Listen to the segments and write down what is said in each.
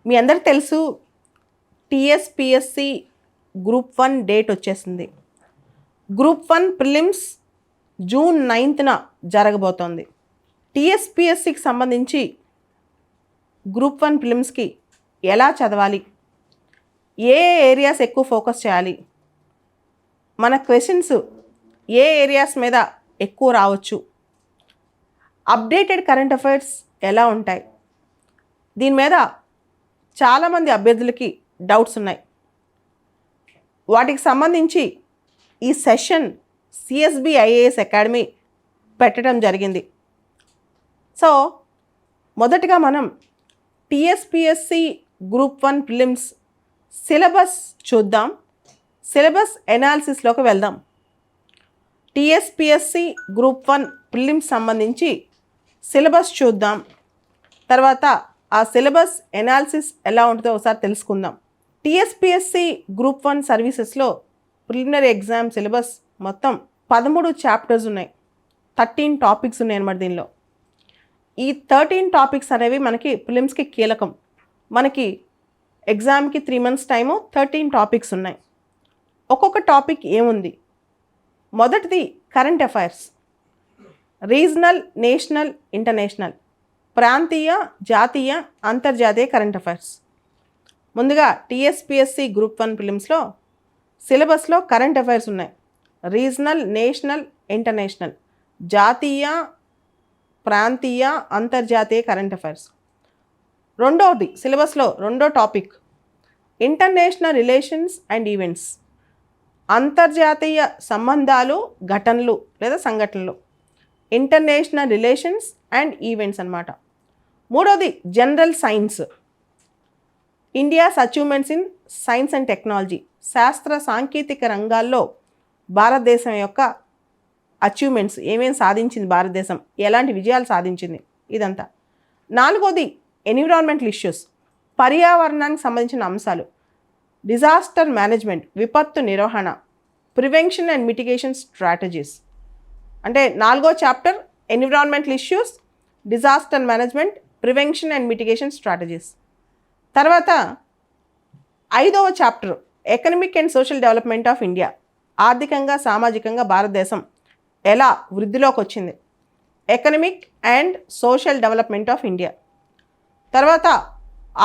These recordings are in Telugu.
మీ అందరికి తెలుసు టీఎస్పిఎస్సి గ్రూప్ 1 డేట్ వచ్చేసింది. గ్రూప్ 1 ప్రిలిమ్స్ జూన్ 9న జరగబోతోంది. టీఎస్పిఎస్సికి సంబంధించి గ్రూప్ 1 ప్రిలిమ్స్కి ఎలా చదవాలి, ఏ ఏరియాస్ ఎక్కువ ఫోకస్ చేయాలి, మన క్వశ్చన్స్ ఏ ఏరియాస్ మీద ఎక్కువ రావచ్చు, అప్డేటెడ్ కరెంట్ అఫైర్స్ ఎలా ఉంటాయి, దీని మీద చాలామంది అభ్యర్థులకి డౌట్స్ ఉన్నాయి. వాటికి సంబంధించి ఈ సెషన్ సిఎస్బి ఐఏఎస్ అకాడమీ పెట్టడం జరిగింది. సో మొదటగా మనం టీఎస్పిఎస్సి గ్రూప్ 1 ప్రిలిమ్స్ సిలబస్ చూద్దాం. సిలబస్ ఎనాలిసిస్లోకి వెళ్దాం. టీఎస్పిఎస్సి గ్రూప్ 1 ప్రిలిమ్స్ సంబంధించి సిలబస్ చూద్దాం. తర్వాత ఆ సిలబస్ ఎనాలిసిస్ ఎలా ఉంటుందో ఒకసారి తెలుసుకుందాం. టీఎస్పిఎస్సి గ్రూప్ 1 సర్వీసెస్లో ప్రిలిమినరీ ఎగ్జామ్ సిలబస్ మొత్తం 13 చాప్టర్స్ ఉన్నాయి. 13 టాపిక్స్ ఉన్నాయి అన్నమాట దీనిలో. ఈ 13 టాపిక్స్ అనేవి మనకి ప్రిలిమ్స్కి కీలకం. మనకి ఎగ్జామ్కి 3 months టైము, 13 టాపిక్స్ ఉన్నాయి. ఒక్కొక్క టాపిక్ ఏముంది? మొదటిది current affairs, regional, national, international, ప్రాంతీయ, జాతీయ, అంతర్జాతీయ కరెంట్ అఫైర్స్. ముందుగా టీఎస్పిఎస్సి గ్రూప్ 1 ప్రిలిమ్స్లో సిలబస్లో కరెంట్ అఫైర్స్ ఉన్నాయి. రీజనల్, నేషనల్, ఇంటర్నేషనల్, జాతీయ, ప్రాంతీయ, అంతర్జాతీయ కరెంట్ అఫైర్స్. రెండవది సిలబస్లో రెండో topic international relations and events, అంతర్జాతీయ సంబంధాలు, ఘటనలు లేదా సంఘటనలు, ఇంటర్నేషనల్ రిలేషన్స్ అండ్ ఈవెంట్స్ అన్నమాట. మూడవది general science, India's achievements in science and technology, శాస్త్ర సాంకేతిక రంగాల్లో భారతదేశం యొక్క అచీవ్మెంట్స్, ఏమేమి సాధించింది భారతదేశం, ఎలాంటి విజయాలు సాధించింది, ఇదంతా. నాలుగోది ఎన్విరాన్మెంటల్ ఇష్యూస్, పర్యావరణానికి సంబంధించిన అంశాలు, డిజాస్టర్ మేనేజ్మెంట్, విపత్తు నిర్వహణ, ప్రివెన్షన్ అండ్ మిటిగేషన్ స్ట్రాటజీస్. అంటే నాలుగో chapter environmental issues, disaster management, prevention and mitigation strategies. తర్వాత ఐదవ chapter economic and social development of India, ఆర్థికంగా సామాజికంగా భారతదేశం ఎలా వృద్ధిలోకి వచ్చింది, economic and social development of India. తర్వాత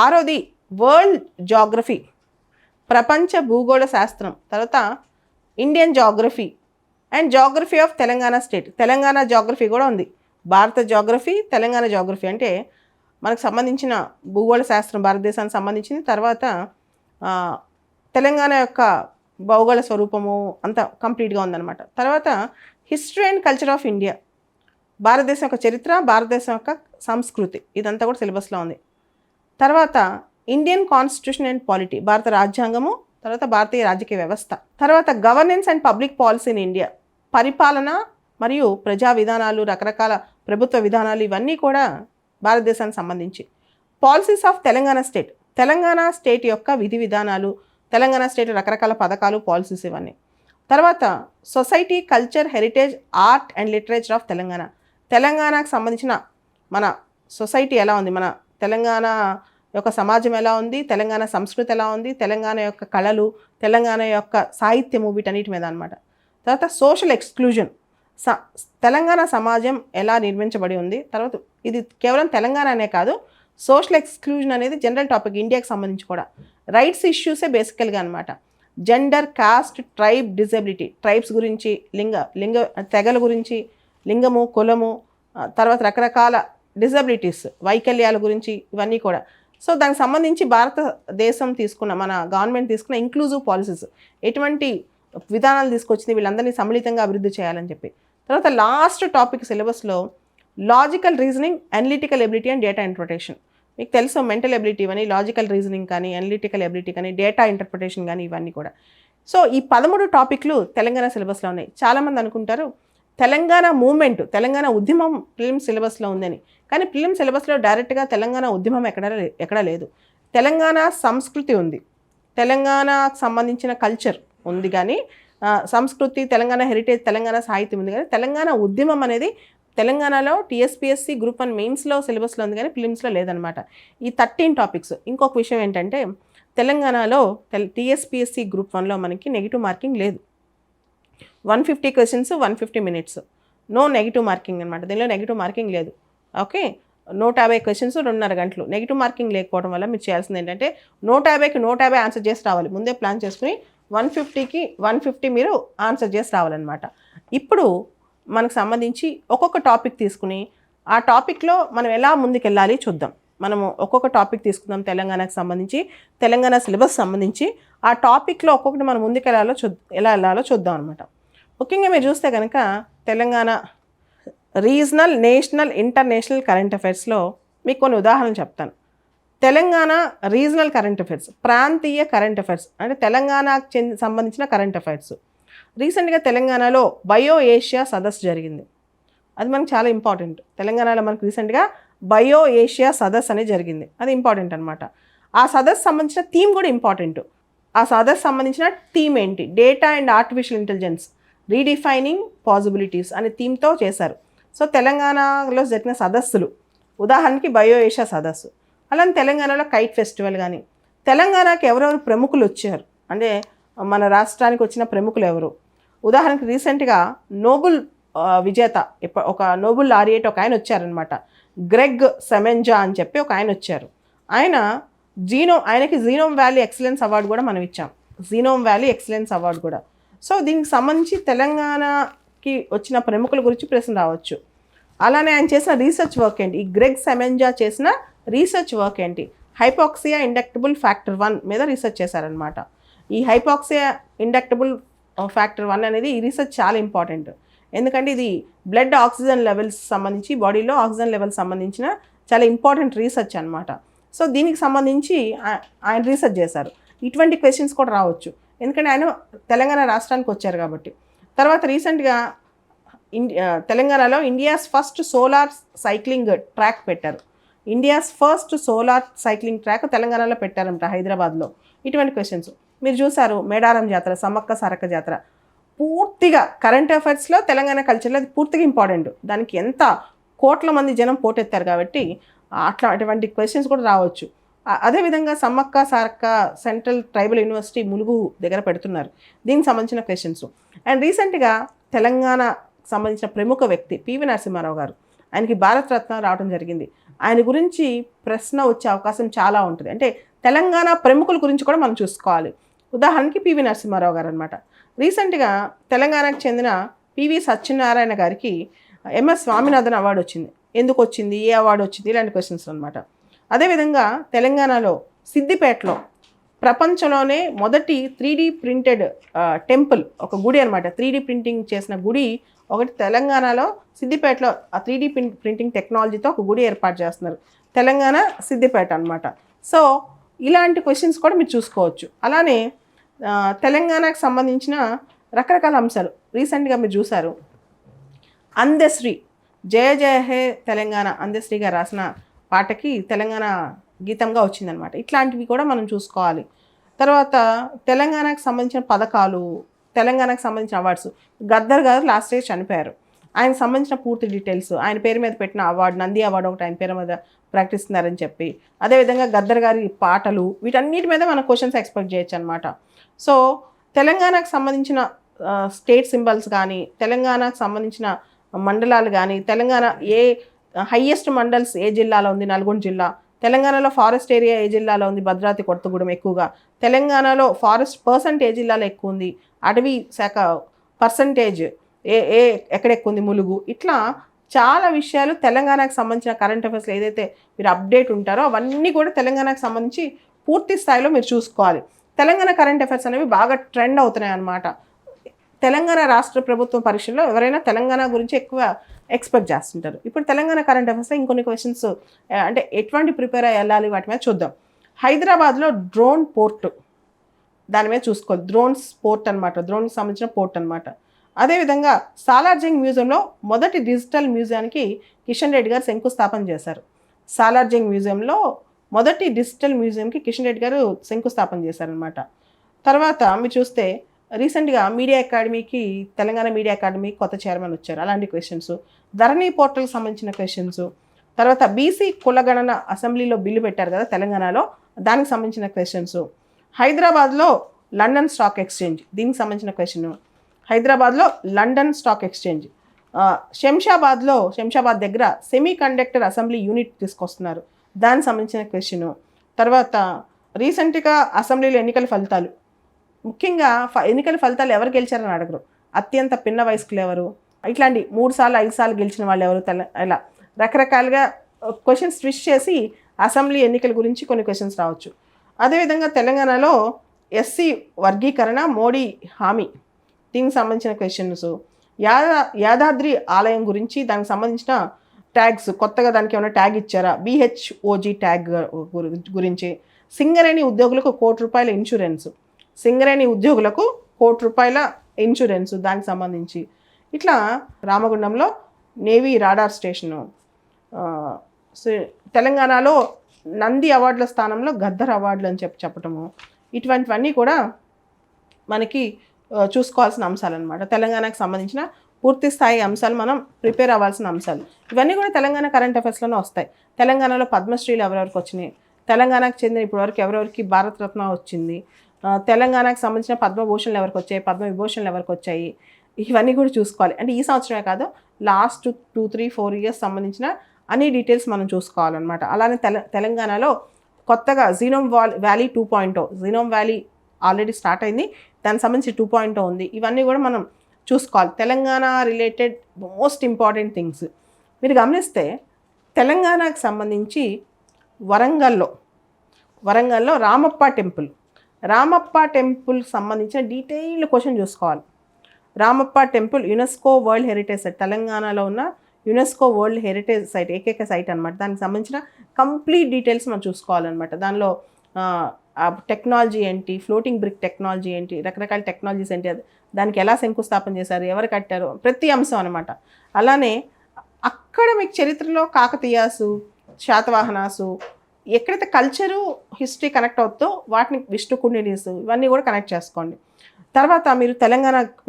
ఆరోది వరల్డ్ జాగ్రఫీ, ప్రపంచ భూగోళ శాస్త్రం. తర్వాత Indian geography and geography of Telangana state, Telangana geography కూడా ఉంది. భారత జాగ్రఫీ, తెలంగాణ జాగ్రఫీ అంటే మనకు సంబంధించిన భూగోళ శాస్త్రం, భారతదేశానికి సంబంధించింది. తర్వాత తెలంగాణ యొక్క భౌగోళ స్వరూపము అంతా కంప్లీట్గా ఉందన్నమాట. తర్వాత history and culture of India, భారతదేశం యొక్క చరిత్ర, భారతదేశం యొక్క సంస్కృతి, ఇదంతా కూడా సిలబస్లో ఉంది. తర్వాత ఇండియన్ కాన్స్టిట్యూషన్ అండ్ పాలిటీ, భారత రాజ్యాంగము, తర్వాత భారతీయ రాజకీయ వ్యవస్థ. తర్వాత governance and public policy in India, పరిపాలన మరియు ప్రజా విధానాలు, రకరకాల ప్రభుత్వ విధానాలు, ఇవన్నీ కూడా భారతదేశానికి సంబంధించి. Policies of Telangana state, Telangana state యొక్క విధి విధానాలు, తెలంగాణ స్టేట్ రకరకాల పథకాలు, పాలసీస్, ఇవన్నీ. తర్వాత society, culture, heritage, art and literature of Telangana, తెలంగాణకు సంబంధించిన మన సొసైటీ ఎలా ఉంది, మన తెలంగాణ యొక్క సమాజం ఎలా ఉంది, తెలంగాణ సంస్కృతి ఎలా ఉంది, తెలంగాణ యొక్క కళలు, తెలంగాణ యొక్క సాహిత్యము, వీటన్నిటి మీద అనమాట. తర్వాత సోషల్ ఎక్స్క్లూజన్, తెలంగాణ సమాజం ఎలా నిర్మించబడి ఉంది. తర్వాత ఇది కేవలం తెలంగాణ అనే కాదు, సోషల్ ఎక్స్క్లూజన్ అనేది జనరల్ టాపిక్, ఇండియాకి సంబంధించి కూడా. రైట్స్ ఇష్యూసే బేసికల్గా అనమాట. Gender, cost, tribe, disability, tribes గురించి, లింగ తెగల గురించి, లింగము, కులము, తర్వాత రకరకాల డిజబిలిటీస్, వైకల్యాల గురించి, ఇవన్నీ కూడా. సో దానికి సంబంధించి భారతదేశం తీసుకున్న, మన గవర్నమెంట్ తీసుకున్న ఇంక్లూజివ్ పాలసీస్, ఎటువంటి విధానాలు తీసుకొచ్చింది, వీళ్ళందరినీ సమ్మిళితంగా అభివృద్ధి చేయాలని చెప్పి. తర్వాత లాస్ట్ టాపిక్ సిలబస్లో logical reasoning, analytical ability and data interpretation. మీకు తెలుసు మెంటల్ ఎబిలిటీ అని, లాజికల్ రీజనింగ్ కానీ, అనలిటికల్ ఎబిలిటీ కానీ, డేటా ఇంటర్ప్రిటేషన్ కానీ, ఇవన్నీ కూడా. సో ఈ 13 టాపిక్లు తెలంగాణ సిలబస్లో ఉన్నాయి. చాలామంది అనుకుంటారు తెలంగాణ మూమెంట్, తెలంగాణ ఉద్యమం ప్రిలిమ్స్ సిలబస్లో ఉందని. కానీ ప్రిలిమ్స్ సిలబస్లో డైరెక్ట్గా తెలంగాణ ఉద్యమం ఎక్కడా లేదు. తెలంగాణ సంస్కృతి ఉంది, తెలంగాణకు సంబంధించిన కల్చర్ ఉంది, కానీ సంస్కృతి, తెలంగాణ హెరిటేజ్, తెలంగాణ సాహిత్యం ఉంది. కానీ తెలంగాణ ఉద్యమం అనేది తెలంగాణలో టీఎస్పీఎస్సీ గ్రూప్ 1 మెయిన్స్లో సిలబస్లో ఉంది కానీ ప్రిలిమ్స్లో లేదనమాట. ఈ 13 టాపిక్స్. ఇంకొక విషయం ఏంటంటే తెలంగాణలో టీఎస్పీఎస్సీ గ్రూప్ 1లో మనకి నెగిటివ్ మార్కింగ్ లేదు. 150 questions 150 minutes, no negative marking అనమాట. దీనిలో నెగిటివ్ మార్కింగ్ లేదు. ఓకే, 150 క్వశ్చన్స్ 2.5 గంటలు. నెగిటివ్ మార్కింగ్ లేకపోవడం వల్ల మీరు చేయాల్సింది ఏంటంటే 150కి 150 ఆన్సర్ చేసి రావాలి. ముందే ప్లాన్ చేసుకుని 150కి 150 మీరు ఆన్సర్ చేసి రావాలన్నమాట. ఇప్పుడు మనకు సంబంధించి ఒక్కొక్క టాపిక్ తీసుకుని ఆ టాపిక్లో మనం ఎలా ముందుకెళ్ళాలి చూద్దాం. మనము ఒక్కొక్క టాపిక్ తీసుకుందాం. తెలంగాణకు సంబంధించి, తెలంగాణ సిలబస్ సంబంధించి ఆ టాపిక్లో ఒక్కొక్కటి మనం ముందుకెళ్ళాలో ఎలా వెళ్ళాలో చూద్దాం అనమాట. ముఖ్యంగా మీరు చూస్తే కనుక Telangana regional, national, international current అఫైర్స్లో మీకు కొన్ని ఉదాహరణలు చెప్తాను. తెలంగాణ రీజనల్ కరెంట్ అఫైర్స్, ప్రాంతీయ కరెంట్ అఫైర్స్ అంటే తెలంగాణకు సంబంధించిన కరెంట్ అఫైర్స్. రీసెంట్గా తెలంగాణలో బయో ఏషియా సదస్సు జరిగింది. అది మనకు చాలా ఇంపార్టెంట్. తెలంగాణలో మనకు రీసెంట్గా బయో ఏషియా సదస్సు అనేది జరిగింది. అది ఇంపార్టెంట్ అనమాట. ఆ సదస్సు సంబంధించిన థీమ్ కూడా ఇంపార్టెంట్. ఆ సదస్సు సంబంధించిన థీమ్ ఏంటి? Data and artificial intelligence redefining possibilities అనే థీమ్తో చేశారు. సో తెలంగాణలో జరిగిన సదస్సులు, ఉదాహరణకి బయో ఏషియా సదస్సు, అలానే తెలంగాణలో కైట్ ఫెస్టివల్ కానీ, తెలంగాణకి ఎవరెవరు ప్రముఖులు వచ్చారు అంటే మన రాష్ట్రానికి వచ్చిన ప్రముఖులు ఎవరు? ఉదాహరణకి రీసెంట్గా నోబెల్ విజేత, ఒక నోబెల్ లారియట్ ఒక ఆయన వచ్చారనమాట. గ్రెగ్ సెమెన్జా అని చెప్పి ఒక ఆయన వచ్చారు. ఆయనకి జీనోమ్ వ్యాలీ ఎక్సలెన్స్ అవార్డు కూడా మనం ఇచ్చాం. జీనోమ్ వ్యాలీ ఎక్సలెన్స్ అవార్డు కూడా. సో దీనికి సంబంధించి తెలంగాణకి వచ్చిన ప్రముఖుల గురించి ప్రశ్న రావచ్చు. అలానే ఆయన చేసిన రీసెర్చ్ వర్క్ ఏంటి? ఈ గ్రెగ్ సెమెన్జా చేసిన రీసెర్చ్ వర్క్ ఏంటి? హైపాక్సియా ఇండక్టబుల్ ఫ్యాక్టర్ 1 మీద రీసెర్చ్ చేశారనమాట. ఈ హైపాక్సియా ఇండక్టబుల్ ఫ్యాక్టర్ 1 అనేది ఈ రీసెర్చ్ చాలా ఇంపార్టెంట్. ఎందుకంటే ఇది బ్లడ్ ఆక్సిజన్ లెవెల్స్ సంబంధించి, బాడీలో ఆక్సిజన్ లెవెల్స్ సంబంధించిన చాలా ఇంపార్టెంట్ రీసెర్చ్ అనమాట. సో దీనికి సంబంధించి ఆయన రీసెర్చ్ చేశారు. ఇటువంటి క్వశ్చన్స్ కూడా రావచ్చు, ఎందుకంటే ఆయన తెలంగాణ రాష్ట్రానికి వచ్చారు కాబట్టి. తర్వాత రీసెంట్గా తెలంగాణలో India's first solar cycling track పెట్టారు. India's first solar cycling track తెలంగాణలో పెట్టారంట, హైదరాబాద్లో. ఇటువంటి క్వశ్చన్స్ మీరు చూసారు. మేడారం జాతర, సమ్మక్క సారక్క జాతర, పూర్తిగా కరెంట్ అఫైర్స్లో తెలంగాణ కల్చర్లో అది పూర్తిగా ఇంపార్టెంట్. దానికి ఎంత కోట్ల మంది జనం పోటెత్తారు కాబట్టి అటువంటి క్వశ్చన్స్ కూడా రావచ్చు. అదేవిధంగా Sammakka Sarakka central tribal university Mulugu దగ్గర పెడుతున్నారు, దీనికి సంబంధించిన క్వశ్చన్స్. అండ్ రీసెంట్గా తెలంగాణ సంబంధించిన ప్రముఖ వ్యక్తి పివి నరసింహారావు గారు, ఆయనకి భారతరత్న రావడం జరిగింది. ఆయన గురించి ప్రశ్న వచ్చే అవకాశం చాలా ఉంటుంది. అంటే తెలంగాణ ప్రముఖుల గురించి కూడా మనం చూసుకోవాలి. ఉదాహరణకి పివి నరసింహారావు గారు అనమాట. రీసెంట్గా తెలంగాణకు చెందిన పివి సత్యనారాయణ గారికి ఎంఎస్ స్వామినాథన్ అవార్డు వచ్చింది. ఎందుకు వచ్చింది, ఏ అవార్డు వచ్చింది, ఇలాంటి క్వశ్చన్స్ అనమాట. అదేవిధంగా తెలంగాణలో సిద్దిపేటలో ప్రపంచంలోనే మొదటి 3D ప్రింటెడ్ టెంపుల్, ఒక గుడి అనమాట. 3D ప్రింటింగ్ చేసిన గుడి ఒకటి తెలంగాణలో సిద్దిపేటలో. ఆ 3D ప్రింటింగ్ టెక్నాలజీతో ఒక గుడి ఏర్పాటు చేస్తున్నారు, తెలంగాణ సిద్దిపేట అనమాట. సో ఇలాంటి క్వశ్చన్స్ కూడా మీరు చూసుకోవచ్చు. అలానే తెలంగాణకు సంబంధించిన రకరకాల అంశాలు రీసెంట్గా మీరు చూసారు. అందశ్రీ, జయ జయ హే తెలంగాణ, అందశ్రీ గారు రాసిన పాటకి తెలంగాణ గీతంగా వచ్చిందనమాట. ఇట్లాంటివి కూడా మనం చూసుకోవాలి. తర్వాత తెలంగాణకు సంబంధించిన పథకాలు, తెలంగాణకు సంబంధించిన అవార్డ్స్. గద్దర్ గారు లాస్ట్ ఇయర్ చనిపోయారు. ఆయనకు సంబంధించిన పూర్తి డీటెయిల్స్, ఆయన పేరు మీద పెట్టిన అవార్డు, నంది అవార్డు ఒకటి ఆయన పేరు మీద ప్రకటిస్తున్నారని చెప్పి, అదేవిధంగా గద్దర్ గారి పాటలు, వీటన్నిటి మీద మనం క్వశ్చన్స్ ఎక్స్పెక్ట్ చేయొచ్చు అనమాట. సో తెలంగాణకు సంబంధించిన స్టేట్ సింబల్స్ కానీ, తెలంగాణకు సంబంధించిన మండలాలు కానీ, తెలంగాణ ఏ హైయెస్ట్ మండల్స్ ఏ జిల్లాలో ఉంది, నల్గొండ జిల్లా. తెలంగాణలో ఫారెస్ట్ ఏరియా ఏ జిల్లాలో ఉంది, భద్రాద్రి కొత్తగూడెం ఎక్కువగా. తెలంగాణలో ఫారెస్ట్ పర్సెంట్ ఏ జిల్లాలో ఎక్కువ ఉంది, అటవీ శాఖ పర్సంటేజ్ ఎక్కడ ఎక్కువ ఉంది, ములుగు. ఇట్లా చాలా విషయాలు తెలంగాణకు సంబంధించిన కరెంట్ అఫైర్స్లో ఏదైతే మీరు అప్డేట్ ఉంటారో అవన్నీ కూడా తెలంగాణకు సంబంధించి పూర్తి స్థాయిలో మీరు చూసుకోవాలి. తెలంగాణ కరెంట్ అఫైర్స్ అనేవి బాగా ట్రెండ్ అవుతున్నాయి అన్నమాట. తెలంగాణ రాష్ట్ర ప్రభుత్వం పరీక్షల్లో ఎవరైనా తెలంగాణ గురించి ఎక్కువ ఎక్స్పెక్ట్ చేస్తుంటారు. ఇప్పుడు తెలంగాణ కరెంట్ అఫైర్స్లో ఇంకొన్ని క్వశ్చన్స్ అంటే ఎటువంటి ప్రిపేర్ అయ్యి వెళ్ళాలి వాటి మీద చూద్దాం. హైదరాబాద్లో డ్రోన్ పోర్ట్, దాని మీద చూసుకోవాలి. డ్రోన్స్ పోర్ట్ అనమాట, డ్రోన్కి సంబంధించిన పోర్ట్ అనమాట. అదేవిధంగా సాలార్జంగ్ మ్యూజియంలో మొదటి డిజిటల్ మ్యూజియానికి కిషన్ రెడ్డి గారు శంకుస్థాపన చేశారు. సాలార్జంగ్ మ్యూజియంలో మొదటి డిజిటల్ మ్యూజియంకి కిషన్ రెడ్డి గారు శంకుస్థాపన చేశారనమాట. తర్వాత మీరు చూస్తే రీసెంట్గా మీడియా అకాడమీకి తెలంగాణ మీడియా అకాడమీకి కొత్త చైర్మన్ వచ్చారు, అలాంటి క్వశ్చన్స్. ధరణి పోర్టల్కి సంబంధించిన క్వశ్చన్స్. తర్వాత బీసీ కులగణన అసెంబ్లీలో బిల్లు పెట్టారు కదా తెలంగాణలో, దానికి సంబంధించిన క్వశ్చన్స్. హైదరాబాద్లో లండన్ స్టాక్ ఎక్స్చేంజ్, దీనికి సంబంధించిన క్వశ్చన్. హైదరాబాద్లో లండన్ స్టాక్ ఎక్స్చేంజ్. శంషాబాద్ దగ్గర సెమీ కండక్టర్ అసెంబ్లీ యూనిట్ తీసుకొస్తున్నారు, దానికి సంబంధించిన క్వశ్చన్. తర్వాత రీసెంట్గా అసెంబ్లీలో ఎన్నికల ఫలితాలు, ముఖ్యంగా ఎన్నికల ఫలితాలు ఎవరు గెలిచారని అడగరు, అత్యంత పిన్న వయస్కులు ఎవరు, ఇట్లాంటి 3 సార్లు 5 సార్లు గెలిచిన వాళ్ళు ఎవరు, ఇలా రకరకాలుగా క్వశ్చన్స్ ట్విస్ట్ చేసి అసెంబ్లీ ఎన్నికల గురించి కొన్ని క్వశ్చన్స్ రావచ్చు. అదేవిధంగా తెలంగాణలో ఎస్సీ వర్గీకరణ మోడీ హామీ, దీనికి సంబంధించిన క్వశ్చన్స్. యాదాద్రి ఆలయం గురించి, దానికి సంబంధించిన ట్యాగ్స్, కొత్తగా దానికి ఏమైనా ట్యాగ్ ఇచ్చారా, బిహెచ్ఓజీ ట్యాగ్ గురించి. సింగరేణి ఉద్యోగులకు ₹1,00,00,000 ఇన్సూరెన్స్, సింగరేణి ఉద్యోగులకు ₹1,00,00,000 ఇన్సూరెన్స్, దానికి సంబంధించి. ఇట్లా రామగుండంలో నేవీ రాడార్ స్టేషను, తెలంగాణలో నంది అవార్డుల స్థానంలో గద్దర్ అవార్డులు అని చెప్పటము, ఇటువంటివన్నీ కూడా మనకి చూసుకోవాల్సిన అంశాలు అనమాట. తెలంగాణకు సంబంధించిన పూర్తి స్థాయి అంశాలు మనం ప్రిపేర్ అవ్వాల్సిన అంశాలు. ఇవన్నీ కూడా తెలంగాణ కరెంట్ అఫైర్స్లోనే వస్తాయి. తెలంగాణలో పద్మశ్రీలు ఎవరెవరికి వచ్చినాయి, తెలంగాణకు చెందిన ఇప్పటివరకు ఎవరెవరికి భారతరత్న వచ్చింది, తెలంగాణకు సంబంధించిన పద్మభూషణలు ఎవరికి వచ్చాయి, పద్మవిభూషణలు ఎవరికి వచ్చాయి, ఇవన్నీ కూడా చూసుకోవాలి. అంటే ఈ సంవత్సరమే కాదు, లాస్ట్ 2-3-4 ఇయర్స్ సంబంధించిన అన్ని డీటెయిల్స్ మనం చూసుకోవాలన్నమాట. అలానే తెలంగాణలో కొత్తగా genome valley 2.0, genome valley already start అయింది, దానికి సంబంధించి 2.0 ఉంది. ఇవన్నీ కూడా మనం చూసుకోవాలి. Telangana related most important things మీరు గమనిస్తే, తెలంగాణకు సంబంధించి వరంగల్లో రామప్ప టెంపుల్ సంబంధించిన డీటెయిల్డ్ క్వశ్చన్ చూసుకోవాలి. Ramappa temple UNESCO world heritage site, తెలంగాణలో ఉన్న యునెస్కో వరల్డ్ హెరిటేజ్ సైట్, ఏకైక సైట్ అనమాట. దానికి సంబంధించిన కంప్లీట్ డీటెయిల్స్ మనం చూసుకోవాలన్నమాట. దానిలో టెక్నాలజీ ఏంటి, ఫ్లోటింగ్ బ్రిక్ టెక్నాలజీ ఏంటి, రకరకాల టెక్నాలజీస్ ఏంటి, దానికి ఎలా శంకుస్థాపన చేశారు, ఎవరు కట్టారు, ప్రతి అంశం అనమాట. అలానే అక్కడ మీకు చరిత్రలో కాకతీయాసు, శాతవాహనాసు, ఎక్కడైతే కల్చరు హిస్టరీ కనెక్ట్ అవుతుందో వాటిని విష్ణుకుండినీస్, ఇవన్నీ కూడా కనెక్ట్ చేసుకోండి. తర్వాత మీరు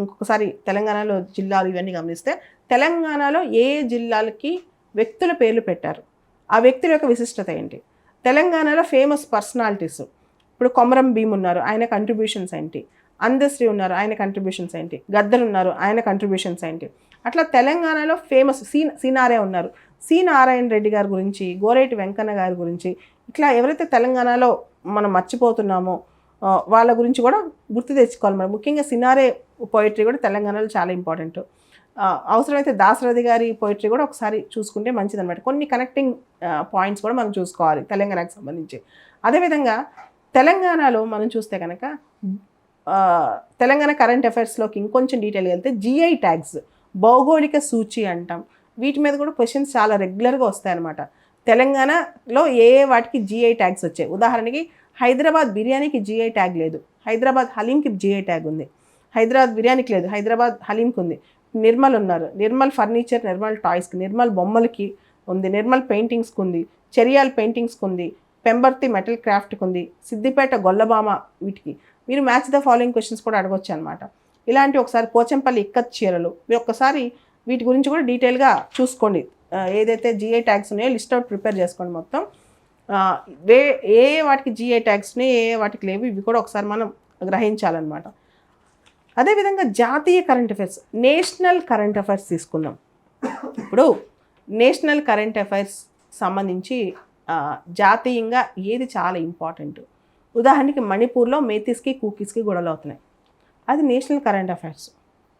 ఇంకొకసారి తెలంగాణలో జిల్లాలు ఇవన్నీ గమనిస్తే, తెలంగాణలో ఏ జిల్లాలకి వ్యక్తుల పేర్లు పెట్టారు, ఆ వ్యక్తుల యొక్క విశిష్టత ఏంటి, తెలంగాణలో ఫేమస్ పర్సనాలిటీస్, ఇప్పుడు కొమరం భీమ్ ఉన్నారు, ఆయన కంట్రిబ్యూషన్స్ ఏంటి, అందశ్రీ ఉన్నారు, ఆయన కంట్రిబ్యూషన్స్ ఏంటి, గద్దర్ ఉన్నారు, ఆయన కంట్రిబ్యూషన్స్ ఏంటి, అట్లా తెలంగాణలో ఫేమస్ సీనారే ఉన్నారు, సి నారాయణ రెడ్డి గారి గురించి, గోరేటి వెంకన్న గారి గురించి, ఇట్లా ఎవరైతే తెలంగాణలో మనం మర్చిపోతున్నామో వాళ్ళ గురించి కూడా గుర్తు తెచ్చుకోవాలి మనం. ముఖ్యంగా సినారే పోయిటరీ కూడా తెలంగాణలో చాలా ఇంపార్టెంట్. అవసరమైతే దాశరథి గారి పోయిటరీ కూడా ఒకసారి చూసుకుంటే మంచిదన్నమాట. కొన్ని కనెక్టింగ్ పాయింట్స్ కూడా మనం చూసుకోవాలి తెలంగాణకు సంబంధించి. అదేవిధంగా తెలంగాణలో మనం చూస్తే కనుక తెలంగాణ కరెంట్ అఫైర్స్లోకి ఇంకొంచెం డీటెయిల్గా వెళ్తే జిఐ ట్యాగ్స్, భౌగోళిక సూచి అంటాం, వీటి మీద కూడా క్వశ్చన్స్ చాలా రెగ్యులర్గా వస్తాయన్నమాట. తెలంగాణలో ఏ వాటికి జిఐ ట్యాగ్స్ వచ్చాయి, ఉదాహరణకి హైదరాబాద్ బిర్యానీకి జిఐ ట్యాగ్ లేదు, హైదరాబాద్ హలీంకి జిఐ ట్యాగ్ ఉంది. హైదరాబాద్ బిర్యానీకి లేదు, హైదరాబాద్ హలీంకి ఉంది. నిర్మల్ ఉన్నారు, నిర్మల్ ఫర్నిచర్, నిర్మల్ టాయ్స్కి, నిర్మల్ బొమ్మలకి ఉంది, నిర్మల్ పెయింటింగ్స్కి ఉంది, చెరియాల్ పెయింటింగ్స్కి ఉంది, పెంబర్తి మెటల్ క్రాఫ్ట్కి ఉంది, సిద్దిపేట గొల్లబామ, వీటికి మీరు మ్యాచ్ ద ఫాలోయింగ్ క్వశ్చన్స్ కూడా అడగొచ్చు అనమాట. ఇలాంటి ఒకసారి పోచంపల్లి ఇక్కత్ చీరలు, మీరు ఒక్కసారి వీటి గురించి కూడా డీటెయిల్గా చూసుకోండి. ఏదైతే జిఐ ట్యాగ్స్ ఉన్నాయో లిస్ట్ అవుట్ ప్రిపేర్ చేసుకోండి మొత్తం. ఏ వాటికి జిఐ ట్యాగ్స్ ఉన్నాయి, ఏ వాటికి లేవు, ఇవి కూడా ఒకసారి మనం గ్రహించాలన్నమాట. అదేవిధంగా జాతీయ current affairs, national current affairs తీసుకుందాం. ఇప్పుడు నేషనల్ కరెంట్ అఫైర్స్ సంబంధించి జాతీయంగా ఏది చాలా ఇంపార్టెంట్, ఉదాహరణకి మణిపూర్లో మేతీస్కి కూకీస్కి గొడవలు అవుతున్నాయి, అది నేషనల్ కరెంట్ అఫైర్స్.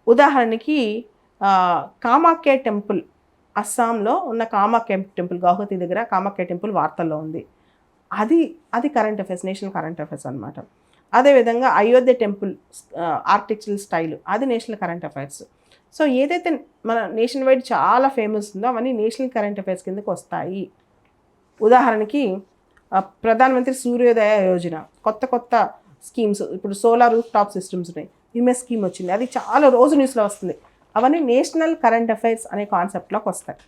ఉదాహరణకి కామాఖ్య టెంపుల్, అస్సాంలో ఉన్న కామాఖ్య టెంపుల్, గౌహతి దగ్గర కామాఖ్య టెంపుల్ వార్తల్లో ఉంది, అది current affairs, national current affairs అనమాట. అదేవిధంగా అయోధ్య టెంపుల్ ఆర్కిటెక్చరల్ స్టైల్, అది నేషనల్ కరెంట్ అఫైర్స్. సో ఏదైతే మన నేషన్ వైడ్ చాలా ఫేమస్ ఉందో అవన్నీ నేషనల్ కరెంట్ అఫైర్స్ కిందకు వస్తాయి. ఉదాహరణకి ప్రధానమంత్రి సూర్యోదయ యోజన, కొత్త స్కీమ్స్, ఇప్పుడు సోలార్ రూఫ్ టాప్ సిస్టమ్స్ ఉన్నాయి, ఎంఎస్ స్కీమ్ వచ్చింది, అది చాలా రోజు న్యూస్లో వస్తుంది. అవన్నీ నేషనల్ కరెంట్ అఫైర్స్ అనే కాన్సెప్ట్లోకి వస్తాయి.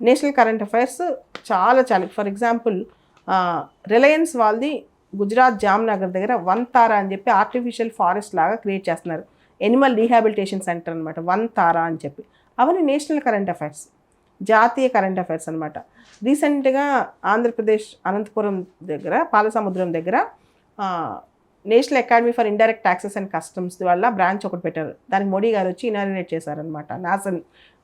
నేషనల్ కరెంట్ అఫైర్స్ చాలా ఫర్ ఎగ్జాంపుల్ రిలయన్స్ వాళ్ళది గుజరాత్ జామ్నగర్ దగ్గర వంతారా అని చెప్పి ఆర్టిఫిషియల్ ఫారెస్ట్ లాగా క్రియేట్ చేస్తున్నారు. ఎనిమల్ రీహాబిలిటేషన్ సెంటర్ అనమాట, వంతారా అని చెప్పి. అవన్నీ నేషనల్ కరెంట్ అఫైర్స్, జాతీయ కరెంట్ అఫైర్స్ అనమాట. రీసెంట్గా ఆంధ్రప్రదేశ్ అనంతపురం దగ్గర పాలసముద్రం దగ్గర national academy for indirect taxes and customs వల్ల బ్రాంచ్ ఒకటి పెట్టారు. దానికి మోడీ గారు వచ్చి ఇనాగ్రేట్ చేశారనమాట, నాసన్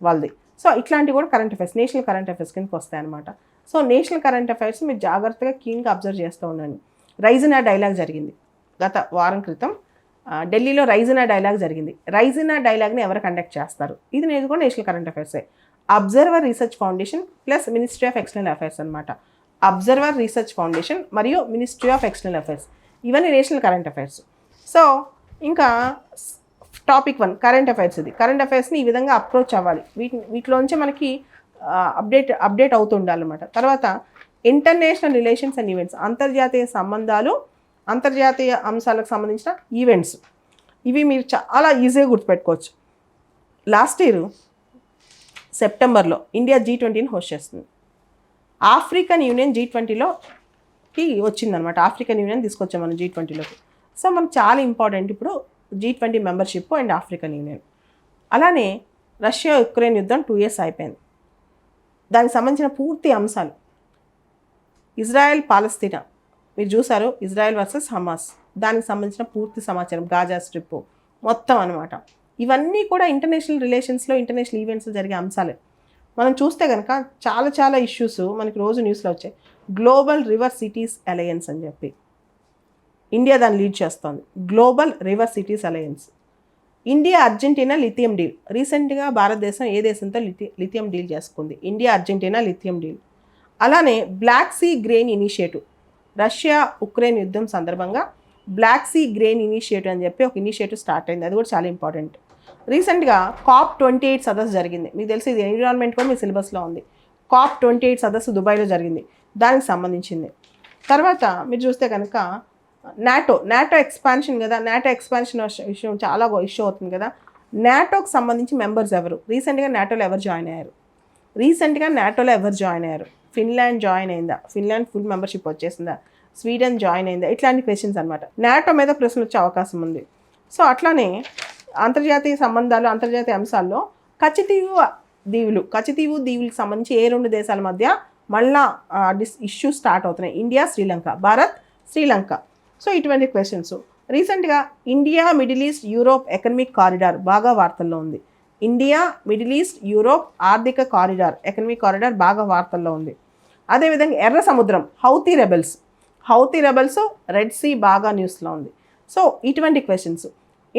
వాళ్ళది. సో ఇట్లాంటివి కూడా current affairs, national current affairs కిందకి వస్తాయన్నమాట. సో నేషనల్ కరెంట్ అఫైర్స్ మీరు జాగ్రత్తగా క్లీన్గా అబ్జర్వ్ చేస్తూ ఉండండి. రైజినా డైలాగ్ జరిగింది గత వారం క్రితం, ఢిల్లీలో రైజినా డైలాగ్ జరిగింది. రైజినా డైలాగ్ని ఎవరు కండక్ట్ చేస్తారు? ఇది నేను కూడా నేషనల్ కరెంట్ అఫైర్సే. Observer research foundation plus ministry of external affairs అనమాట. అబ్జర్వర్ రీసెర్చ్ ఫౌండేషన్ మరియు మినిస్ట్రీ ఆఫ్ ఎక్స్టర్నల్ అఫైర్స్, ఇవన్నీ నేషనల్ కరెంట్ అఫైర్స్. సో ఇంకా టాపిక్ 1 కరెంట్ అఫైర్స్. ఇది కరెంట్ అఫైర్స్ని ఈ విధంగా అప్రోచ్ అవ్వాలి. వీటిలోంచి మనకి అప్డేట్ అవుతూ ఉండాలన్నమాట. తర్వాత ఇంటర్నేషనల్ రిలేషన్స్ అండ్ ఈవెంట్స్, అంతర్జాతీయ సంబంధాలు, అంతర్జాతీయ అంశాలకు సంబంధించిన ఈవెంట్స్. ఇవి మీరు చాలా ఈజీగా గుర్తుపెట్టుకోవచ్చు. లాస్ట్ ఇయర్ సెప్టెంబర్లో ఇండియా G20ని హోస్ట్ చేస్తుంది. ఆఫ్రికన్ యూనియన్ G20లోకి వచ్చిందనమాట. ఆఫ్రికన్ యూనియన్ తీసుకొచ్చాం మనం G20లోకి. సో మనకు చాలా ఇంపార్టెంట్ ఇప్పుడు G20 membership and African union. అలానే రష్యా యుక్రెయిన్ యుద్ధం 2 years అయిపోయింది. దానికి సంబంధించిన పూర్తి అంశాలు, ఇజ్రాయెల్ పాలస్తీనా మీరు చూసారు, ఇజ్రాయెల్ వర్సెస్ హమాస్, దానికి సంబంధించిన పూర్తి సమాచారం, గాజా స్ట్రిప్ మొత్తం అనమాట. ఇవన్నీ కూడా ఇంటర్నేషనల్ రిలేషన్స్లో, ఇంటర్నేషనల్ ఈవెంట్స్లో జరిగే అంశాలే. మనం చూస్తే కనుక చాలా ఇష్యూస్ మనకి రోజు న్యూస్లో వచ్చాయి. గ్లోబల్ రివర్ సిటీస్ అలయన్స్ అని చెప్పి ఇండియా దాన్ని లీడ్ చేస్తోంది. Global river cities alliance. India Argentina lithium deal. రీసెంట్గా భారతదేశం ఏ దేశంతో లిథియం డీల్ చేసుకుంది? India Argentina lithium deal. అలానే black sea grain initiative, Russia Ukraine యుద్ధం సందర్భంగా బ్లాక్ సీ గ్రెయిన్ ఇనిషియేటివ్ అని చెప్పి ఒక ఇనిషియేటివ్ స్టార్ట్ అయింది. అది కూడా చాలా ఇంపార్టెంట్. రీసెంట్గా COP28 సదస్సు జరిగింది. మీకు తెలిసి ఇది ఎన్విరాన్మెంట్ కూడా మీ సిలబస్లో ఉంది. COP28 సదస్సు దుబాయ్లో జరిగింది, దానికి సంబంధించింది. తర్వాత మీరు చూస్తే కనుక నాటో ఎక్స్పాన్షన్ కదా, నాటో ఎక్స్పాన్షన్ విషయం చాలా ఇష్యూ అవుతుంది కదా. నాటోకి సంబంధించి మెంబర్స్ ఎవరు? రీసెంట్గా నాటోలో ఎవరు జాయిన్ అయ్యారు? ఫిన్లాండ్ జాయిన్ అయిందా? ఫిన్లాండ్ ఫుల్ మెంబర్షిప్ వచ్చేసిందా? స్వీడన్ జాయిన్ అయిందా? ఇట్లాంటి క్వశ్చన్స్ అనమాట. నాటో మీద ప్రశ్నలు వచ్చే అవకాశం ఉంది. సో అట్లానే అంతర్జాతీయ సంబంధాలు, అంతర్జాతీయ అంశాల్లో కచితీవు దీవులకు సంబంధించి ఏ 2 దేశాల మధ్య మళ్ళా ఇష్యూస్ స్టార్ట్ అవుతున్నాయి? ఇండియా శ్రీలంక, భారత్ శ్రీలంక. సో ఇటువంటి క్వశ్చన్స్. రీసెంట్గా India middle east Europe economic corridor బాగా వార్తల్లో ఉంది. ఇండియా మిడిల్ ఈస్ట్ యూరోప్ ఆర్థిక కారిడార్, ఎకనమిక్ కారిడార్ బాగా వార్తల్లో ఉంది. అదేవిధంగా ఎర్ర సముద్రం, హౌతీ రెబెల్స్ రెడ్ సీ బాగా న్యూస్లో ఉంది. సో ఇటువంటి క్వశ్చన్స్.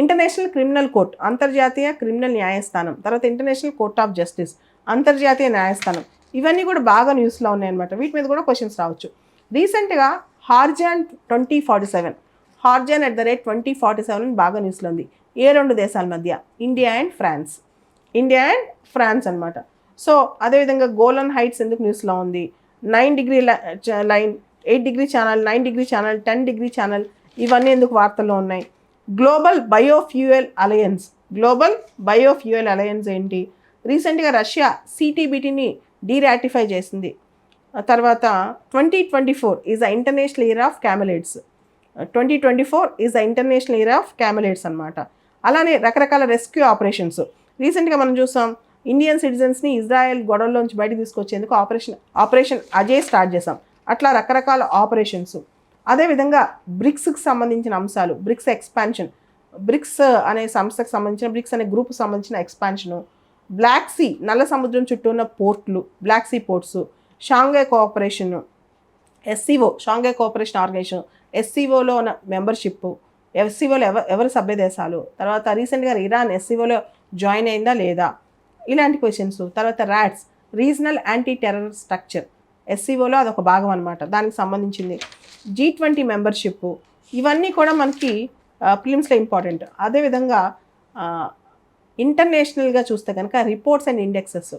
ఇంటర్నేషనల్ క్రిమినల్ కోర్ట్, అంతర్జాతీయ క్రిమినల్ న్యాయస్థానం, తర్వాత ఇంటర్నేషనల్ కోర్ట్ ఆఫ్ జస్టిస్, అంతర్జాతీయ న్యాయస్థానం, ఇవన్నీ కూడా బాగా న్యూస్లో ఉన్నాయన్నమాట. వీటి మీద కూడా క్వశ్చన్స్ రావచ్చు. రీసెంట్గా హార్జాన్ 2047 బాగా న్యూస్లో ఉంది. ఏ 2 దేశాల మధ్య? ఇండియా అండ్ ఫ్రాన్స్ అనమాట. సో అదేవిధంగా గోలన్ హైట్స్ ఎందుకు న్యూస్లో ఉంది? 9 degree line, 8 degree channel, 9 degree channel, 10 degree channel, ఇవన్నీ ఎందుకు వార్తల్లో ఉన్నాయి? గ్లోబల్ బయోఫ్యూయల్ అలయన్స్ ఏంటి? రీసెంట్గా రష్యా CTBTని డీరాటిఫై చేసింది. తర్వాత 2024 is the international year of camelids అనమాట. అలానే రకరకాల రెస్క్యూ ఆపరేషన్స్. రీసెంట్గా మనం చూసాం, ఇండియన్ సిటిజన్స్ని ఇజ్రాయెల్ గొడవల్లోంచి బయటకు తీసుకొచ్చేందుకు ఆపరేషన్ అజయ్ స్టార్ట్ చేసాం. అట్లా రకరకాల ఆపరేషన్స్. అదేవిధంగా బ్రిక్స్కి సంబంధించిన అంశాలు, బ్రిక్స్ ఎక్స్పాన్షన్, బ్రిక్స్ అనే సంస్థకు సంబంధించిన, బ్రిక్స్ అనే గ్రూప్కి సంబంధించిన ఎక్స్పాన్షను, బ్లాక్ సీ నల్ల సముద్రం చుట్టూ ఉన్న పోర్ట్లు, black sea ports, Shanghai cooperation, SCO Shanghai cooperation organization, SCOలో ఉన్న మెంబర్షిప్, SCOలో ఎవరు సభ్య దేశాలు, తర్వాత రీసెంట్గా ఇరాన్ SCOలో జాయిన్ అయిందా లేదా, ఇలాంటి క్వశ్చన్స్. తర్వాత RATS, regional anti terror structure, SCOలో అదొక భాగం అనమాట, దానికి సంబంధించింది. G20 మెంబర్షిప్, ఇవన్నీ కూడా మనకి ప్రిలిమ్స్లో ఇంపార్టెంట్. అదేవిధంగా ఇంటర్నేషనల్గా చూస్తే కనుక రిపోర్ట్స్ అండ్ ఇండెక్సెస్,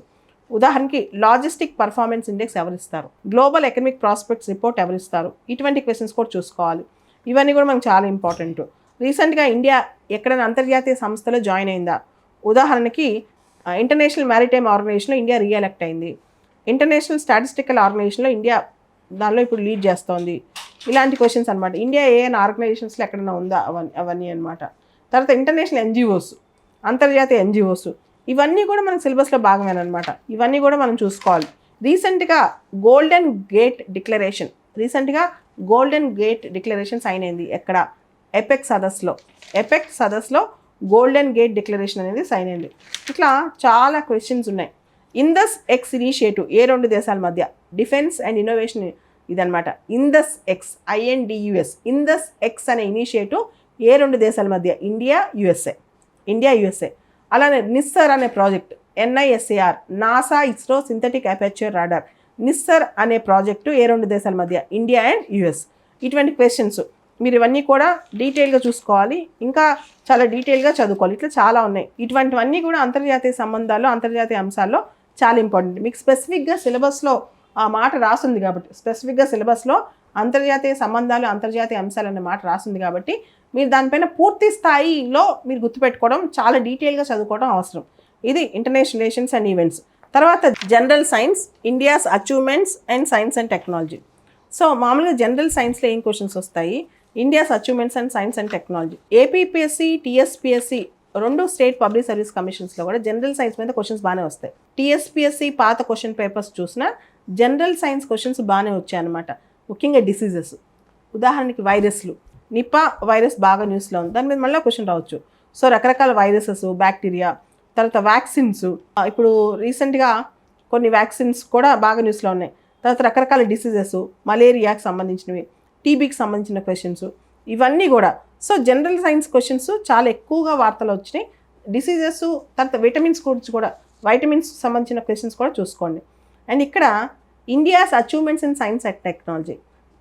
ఉదాహరణకి లాజిస్టిక్ పర్ఫార్మెన్స్ ఇండెక్స్ ఎవరిస్తారు, గ్లోబల్ ఎకనమిక్ ప్రాస్పెక్ట్స్ రిపోర్ట్ ఎవరిస్తారు, ఇటువంటి క్వశ్చన్స్ కూడా చూసుకోవాలి. ఇవన్నీ కూడా మనకు చాలా ఇంపార్టెంట్. రీసెంట్గా ఇండియా ఎక్కడైనా అంతర్జాతీయ సంస్థలో జాయిన్ అయిందా? ఉదాహరణకి ఇంటర్నేషనల్ మ్యారిటైమ్ ఆర్గనైజేషన్లో ఇండియా రీఎలెక్ట్ అయింది. ఇంటర్నేషనల్ స్టాటిస్టికల్ ఆర్గనైజేషన్లో ఇండియా దానిలో ఇప్పుడు లీడ్ చేస్తోంది. ఇలాంటి క్వశ్చన్స్ అనమాట. ఇండియా ఏఎన్ ఆర్గనైజేషన్స్లో ఎక్కడైనా ఉందా అవన్నీ అనమాట. తర్వాత ఇంటర్నేషనల్ ఎన్జిఓస్, అంతర్జాతీయ ఎన్జిఓస్, ఇవన్నీ కూడా మనకు సిలబస్లో భాగమేనమాట. ఇవన్నీ కూడా మనం చూసుకోవాలి. రీసెంట్గా గోల్డెన్ గేట్ డిక్లరేషన్ సైన్ అయింది. ఎక్కడ? ఎపెక్ సదస్సులో గోల్డెన్ గేట్ డిక్లరేషన్ అనేది సైన్ అయింది. ఇట్లా చాలా క్వశ్చన్స్ ఉన్నాయి. ఇండస్ ఎక్స్ ఇనిషియేటివ్ ఏ 2 దేశాల మధ్య? డిఫెన్స్ అండ్ ఇన్నోవేషన్ ఇదనమాట. Indus X INDUS Indus X అనే ఇనిషియేటివ్ ఏ 2 దేశాల మధ్య? India USA. అలానే నిస్సర్ అనే project NISAR, NASA ISRO synthetic aperture radar. Nissar అనే ప్రాజెక్టు ఏ 2 దేశాల మధ్య? India and US. ఇటువంటి క్వశ్చన్స్ మీరు ఇవన్నీ కూడా డీటెయిల్గా చూసుకోవాలి, ఇంకా చాలా డీటెయిల్గా చదువుకోవాలి. ఇట్లా చాలా ఉన్నాయి. ఇటువంటివన్నీ కూడా అంతర్జాతీయ సంబంధాల్లో, అంతర్జాతీయ అంశాల్లో చాలా ఇంపార్టెంట్. మీకు స్పెసిఫిక్గా సిలబస్లో ఆ మాట రాస్తుంది కాబట్టి, స్పెసిఫిక్గా సిలబస్లో అంతర్జాతీయ సంబంధాలు, అంతర్జాతీయ అంశాలు అనే మాట రాస్తుంది కాబట్టి మీరు దానిపైన పూర్తి స్థాయిలో మీరు గుర్తుపెట్టుకోవడం, చాలా డీటెయిల్గా చదువుకోవడం అవసరం. ఇది ఇంటర్నేషనల్ రిలేషన్స్ అండ్ ఈవెంట్స్. తర్వాత general science, India's achievements and science and technology. So మామూలుగా జనరల్ సైన్స్లో ఏం క్వశ్చన్స్ వస్తాయి? India's achievements and science and technology. APPSC, TSPSC 2 state public service కమిషన్స్లో కూడా జనరల్ సైన్స్ మీద క్వశ్చన్స్ బాగానే వస్తాయి. TSPSC పాత క్వశ్చన్ పేపర్స్ చూసినా జనరల్ సైన్స్ క్వశ్చన్స్ బాగానే వచ్చాయన్నమాట. ముఖ్యంగా డిసీజెస్, ఉదాహరణకి వైరస్లు, నిపా వైరస్ బాగా న్యూస్లో ఉంది, దాని మీద మళ్ళీ క్వశ్చన్ రావచ్చు. సో రకరకాల వైరసెస్, బ్యాక్టీరియా, తర్వాత వ్యాక్సిన్స్, ఇప్పుడు రీసెంట్గా కొన్ని వ్యాక్సిన్స్ కూడా బాగా న్యూస్లో ఉన్నాయి. తర్వాత రకరకాల డిసీజెస్, మలేరియాకి సంబంధించినవి, టీబీకి సంబంధించిన క్వశ్చన్స్, ఇవన్నీ కూడా. సో జనరల్ సైన్స్ క్వశ్చన్స్ చాలా ఎక్కువగా వార్తలు వచ్చినాయి. డిసీజెస్, తర్వాత విటమిన్స్ గురించి కూడా, వైటమిన్స్ సంబంధించిన క్వశ్చన్స్ కూడా చూసుకోండి. అండ్ ఇక్కడ India's achievements in science and technology,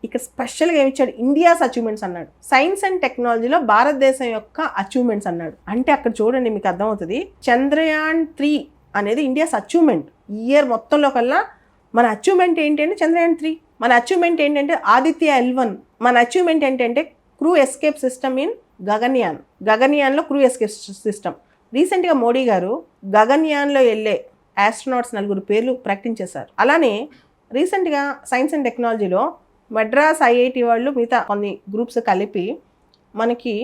ఇక్కడ స్పెషల్గా ఏమి ఇచ్చాడు? ఇండియాస్ అచీవ్మెంట్స్ అన్నాడు. సైన్స్ అండ్ టెక్నాలజీలో భారతదేశం యొక్క అచీవ్మెంట్స్ అన్నాడు. అంటే అక్కడ చూడండి, మీకు అర్థమవుతుంది. చంద్రయాన్ 3 అనేది ఇండియాస్ అచీవ్మెంట్. ఇయర్ మొత్తంలో కల్లా మన అచీవ్మెంట్ ఏంటంటే చంద్రయాన్ 3, మన అచీవ్మెంట్ ఏంటంటే ఆదిత్య L1, మన అచీవ్మెంట్ ఏంటంటే క్రూ ఎస్కేప్ సిస్టమ్ ఇన్ గగన్యాన్లో క్రూ ఎస్కేప్ సిస్టమ్. రీసెంట్గా మోడీ గారు గగన్యాన్లో వెళ్ళే ఆస్ట్రోనాట్స్ 4 పేర్లు ప్రకటించేశారు. అలానే రీసెంట్గా సైన్స్ అండ్ టెక్నాలజీలో మద్రాస్ IIT వాళ్ళు మిగతా కొన్ని గ్రూప్స్ కలిపి మనకి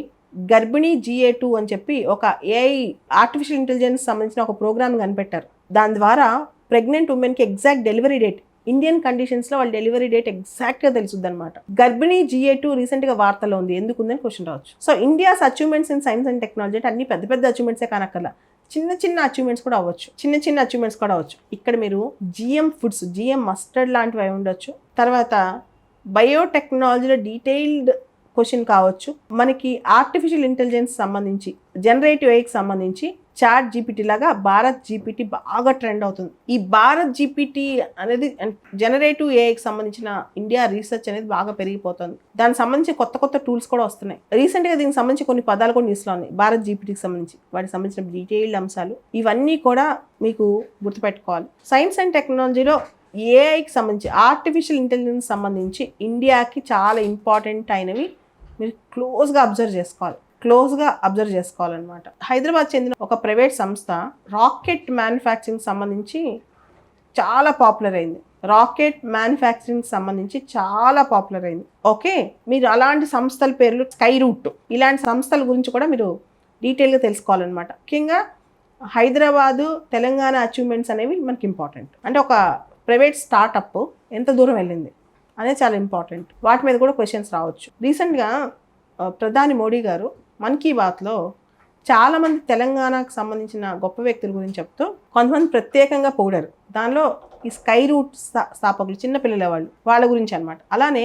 గర్భిణీ GA2 అని చెప్పి ఒక AI ఆర్టిఫిషియల్ ఇంటెలిజెన్స్ సంబంధించిన ఒక ప్రోగ్రామ్ కనిపెట్టారు. దాని ద్వారా ప్రెగ్నెంట్ ఉమెన్కి ఎగ్జాక్ట్ డెలివరీ డేట్, ఇండియన్ కండిషన్స్లో వాళ్ళ డెలివరీ డేట్ ఎగ్జాక్ట్గా తెలుస్తుంది అనమాట. గర్భిణీ GA2 రీసెంట్గా వార్తలో ఉంది, ఎందుకు ఉందని క్వశ్చన్ రావచ్చు. So India's achievements in science and technology అంటే అన్ని పెద్ద పెద్ద అచీవ్మెంట్సే కానక్కర్లా, చిన్న అచీవ్మెంట్స్ కూడా అవ్వచ్చు. ఇక్కడ మీరు GM ఫుడ్స్, GM మస్టర్డ్ లాంటివి అవి ఉండొచ్చు. తర్వాత బయోటెక్నాలజీలో డీటెయిల్డ్ క్వశ్చన్ కావచ్చు. మనకి ఆర్టిఫిషియల్ ఇంటెలిజెన్స్ సంబంధించి, జనరేటివ్ ఏఐకి సంబంధించి చాట్ GPT లాగా భారత్ GPT బాగా ట్రెండ్ అవుతుంది. ఈ భారత్ GPT అనేది జనరేటివ్ ఏఐకి సంబంధించిన ఇండియా రీసెర్చ్ అనేది బాగా పెరిగిపోతుంది. దానికి సంబంధించి కొత్త టూల్స్ కూడా వస్తున్నాయి. రీసెంట్గా దీనికి సంబంధించి కొన్ని పదాలు కూడా న్యూస్లో ఉన్నాయి, భారత్ GPTకి సంబంధించి, వాటికి సంబంధించిన డీటెయిల్డ్ అంశాలు. ఇవన్నీ కూడా మీకు గుర్తుపెట్టుకోవాలి. సైన్స్ అండ్ టెక్నాలజీలో ఏఐకి సంబంధించి, ఆర్టిఫిషియల్ ఇంటెలిజెన్స్ సంబంధించి ఇండియాకి చాలా ఇంపార్టెంట్ అయినవి మీరు క్లోజ్గా అబ్జర్వ్ చేసుకోవాలన్నమాట. హైదరాబాద్ చెందిన ఒక ప్రైవేట్ సంస్థ రాకెట్ మ్యానుఫ్యాక్చరింగ్ సంబంధించి చాలా పాపులర్ అయింది. ఓకే, మీరు అలాంటి సంస్థల పేర్లు స్కై రూట్, ఇలాంటి సంస్థల గురించి కూడా మీరు డీటెయిల్గా తెలుసుకోవాలన్నమాట. ముఖ్యంగా హైదరాబాదు, తెలంగాణ అచీవ్మెంట్స్ అనేవి మనకి ఇంపార్టెంట్. అంటే ఒక ప్రైవేట్ స్టార్టప్ ఎంత దూరం వెళ్ళింది అనేది చాలా ఇంపార్టెంట్. వాటి మీద కూడా క్వశ్చన్స్ రావచ్చు. రీసెంట్గా ప్రధాని మోడీ గారు మన్ కీ బాత్లో చాలామంది తెలంగాణకు సంబంధించిన గొప్ప వ్యక్తుల గురించి చెప్తూ కొంతమంది ప్రత్యేకంగా పొగిడారు. దానిలో ఈ స్కై రూట్ స్థాపకులు, చిన్నపిల్లల వాళ్ళ గురించి అనమాట. అలానే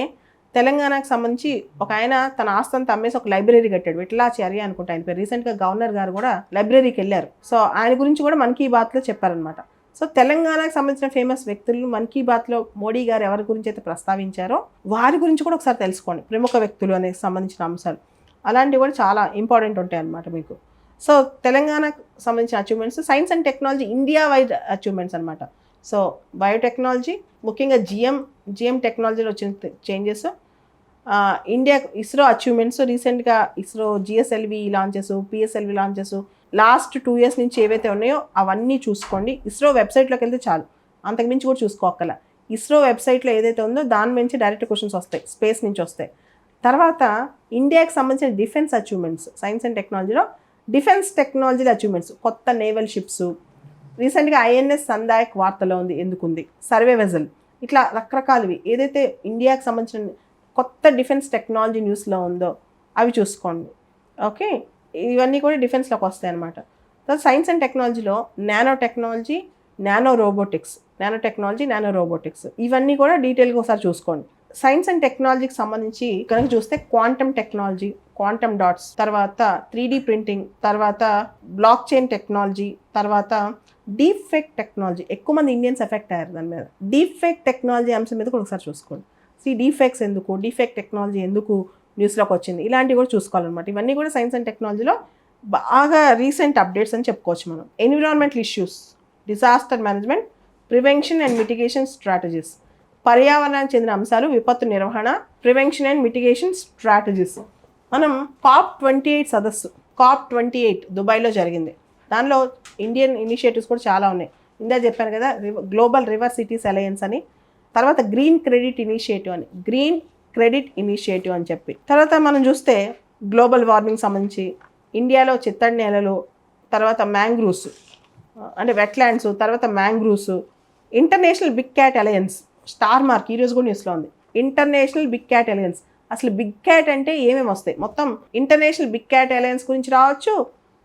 తెలంగాణకు సంబంధించి ఒక ఆయన తన ఆస్తంతా అమ్మేసి ఒక లైబ్రరీ కట్టాడు, విఠలాచార్య అనుకుంటా ఆయన పేరు. రీసెంట్గా గవర్నర్ గారు కూడా లైబ్రరీకి వెళ్ళారు. సో ఆయన గురించి కూడా మన్ కీ బాత్లో చెప్పారనమాట. సో తెలంగాణకు సంబంధించిన ఫేమస్ వ్యక్తులు మన్ కీ బాత్లో మోడీ గారు ఎవరి గురించి అయితే ప్రస్తావించారో వారి గురించి కూడా ఒకసారి తెలుసుకోండి. ప్రముఖ వ్యక్తులు అనేది సంబంధించిన అంశాలు అలాంటివి కూడా చాలా ఇంపార్టెంట్ ఉంటాయి అన్నమాట మీకు. సో తెలంగాణకు సంబంధించిన achievements, science and technology India wide achievements అనమాట. సో బయోటెక్నాలజీ, ముఖ్యంగా జిఎం టెక్నాలజీలో వచ్చిన చేంజెస్, ఇండియా ఇస్రో అచీవ్మెంట్స్, రీసెంట్గా ISRO GSLV launches, PSLV launches, last 2 years నుంచి ఏవైతే ఉన్నాయో అవన్నీ చూసుకోండి. ఇస్రో వెబ్సైట్లోకి వెళ్తే చాలు, అంతకుమించి కూడా చూసుకోక్కల. ఇస్రో వెబ్సైట్లో ఏదైతే ఉందో దాని నుంచి డైరెక్ట్ క్వశ్చన్స్ వస్తాయి, స్పేస్ నుంచి వస్తాయి. తర్వాత ఇండియాకి సంబంధించిన డిఫెన్స్ అచీవ్మెంట్స్, సైన్స్ అండ్ టెక్నాలజీలో డిఫెన్స్ టెక్నాలజీ అచీవ్మెంట్స్, కొత్త నేవల్ షిప్స్, రీసెంట్గా ఐఎన్ఎస్ సందాయక్ వార్తలో ఉంది, ఎందుకుంది, సర్వే వెజల్, ఇట్లా రకరకాలవి ఏదైతే ఇండియాకి సంబంధించిన కొత్త డిఫెన్స్ టెక్నాలజీ న్యూస్లో ఉందో అవి చూసుకోండి. ఓకే, ఇవన్నీ కూడా డిఫెన్స్లోకి వస్తాయి అన్నమాట. తర్వాత సైన్స్ అండ్ టెక్నాలజీలో నానో టెక్నాలజీ, నానో రోబోటిక్స్ ఇవన్నీ కూడా డీటెయిల్గా ఒకసారి చూసుకోండి. సైన్స్ అండ్ టెక్నాలజీకి సంబంధించి కనుక చూస్తే క్వాంటమ్ టెక్నాలజీ, క్వాంటమ్ డాట్స్, తర్వాత 3D ప్రింటింగ్, తర్వాత బ్లాక్ చైన్ టెక్నాలజీ, తర్వాత డీప్ ఫేక్ టెక్నాలజీ. ఎక్కువ మంది ఇండియన్స్ ఎఫెక్ట్ అయ్యారు దాని మీద. డీప్ ఫేక్ టెక్నాలజీ అంశం మీద కూడా ఒకసారి చూసుకోండి. డీప్ ఫేక్ టెక్నాలజీ ఎందుకు న్యూస్లోకి వచ్చింది, ఇలాంటివి కూడా చూసుకోవాలన్నమాట. ఇవన్నీ కూడా సైన్స్ అండ్ టెక్నాలజీలో బాగా రీసెంట్ అప్డేట్స్ అని చెప్పుకోవచ్చు మనం. Environmental issues, disaster management, prevention and mitigation strategies, పర్యావరణానికి చెందిన అంశాలు, విపత్తు నిర్వహణ, ప్రివెన్షన్ అండ్ మిటిగేషన్ స్ట్రాటజీస్. మనం COP28 సదస్సు, COP28 దుబాయ్లో జరిగింది. దానిలో ఇండియన్ ఇనిషియేటివ్స్ కూడా చాలా ఉన్నాయి. ఇందా చెప్పాను కదా, గ్లోబల్ రివర్ సిటీస్ అలయన్స్ అని, తర్వాత గ్రీన్ క్రెడిట్ ఇనిషియేటివ్ అని చెప్పి. తర్వాత మనం చూస్తే గ్లోబల్ వార్మింగ్ సంబంధించి ఇండియాలో చిత్తడి నేలలు, తర్వాత మ్యాంగ్రూవ్స్ అంటే వెట్లాండ్స్, తర్వాత mangroves, international big cat alliance, star mark ఈరోజు కూడా న్యూస్లో ఉంది. ఇంటర్నేషనల్ బిగ్ క్యాట్ అలయన్స్, అసలు బిగ్ క్యాట్ అంటే ఏమేమి వస్తాయి, మొత్తం ఇంటర్నేషనల్ బిగ్ క్యాట్ అలయన్స్ గురించి రావచ్చు.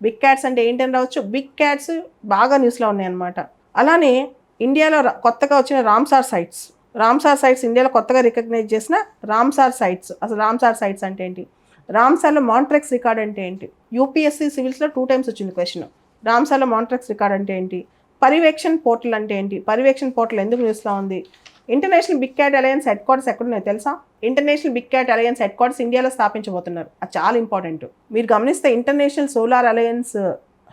బిగ్ క్యాట్స్ అంటే ఏంటని రావచ్చు. బిగ్ క్యాట్స్ బాగా న్యూస్లో ఉన్నాయి అన్నమాట. అలానే ఇండియాలో కొత్తగా వచ్చిన రామ్సార్ సైట్స్ ఇండియాలో కొత్తగా రికగ్నైజ్ చేసిన రామ్సార్ సైట్స్. అసలు రామ్సార్ సైట్స్ అంటే ఏంటి, రామ్సార్లో మాంట్రెక్స్ రికార్డ్ అంటే ఏంటి, యూపీఎస్సీ సివిల్స్లో 2 times వచ్చింది క్వశ్చన్. రామ్సార్లో మాంట్రెక్స్ రికార్డ్ అంటే ఏంటి, పర్యవేక్షణ్ పోర్టల్ అంటే ఏంటి, పర్యవేక్షణ్ పోర్టల్ ఎందుకు న్యూస్లో ఉంది, international big cat alliance headquarters ఎక్కడున్నాయో తెలుసా. International big cat alliance headquarters ఇండియాలో స్థాపించబోతున్నారు. అది చాలా ఇంపార్టెంట్. మీరు గమనిస్తే international solar alliance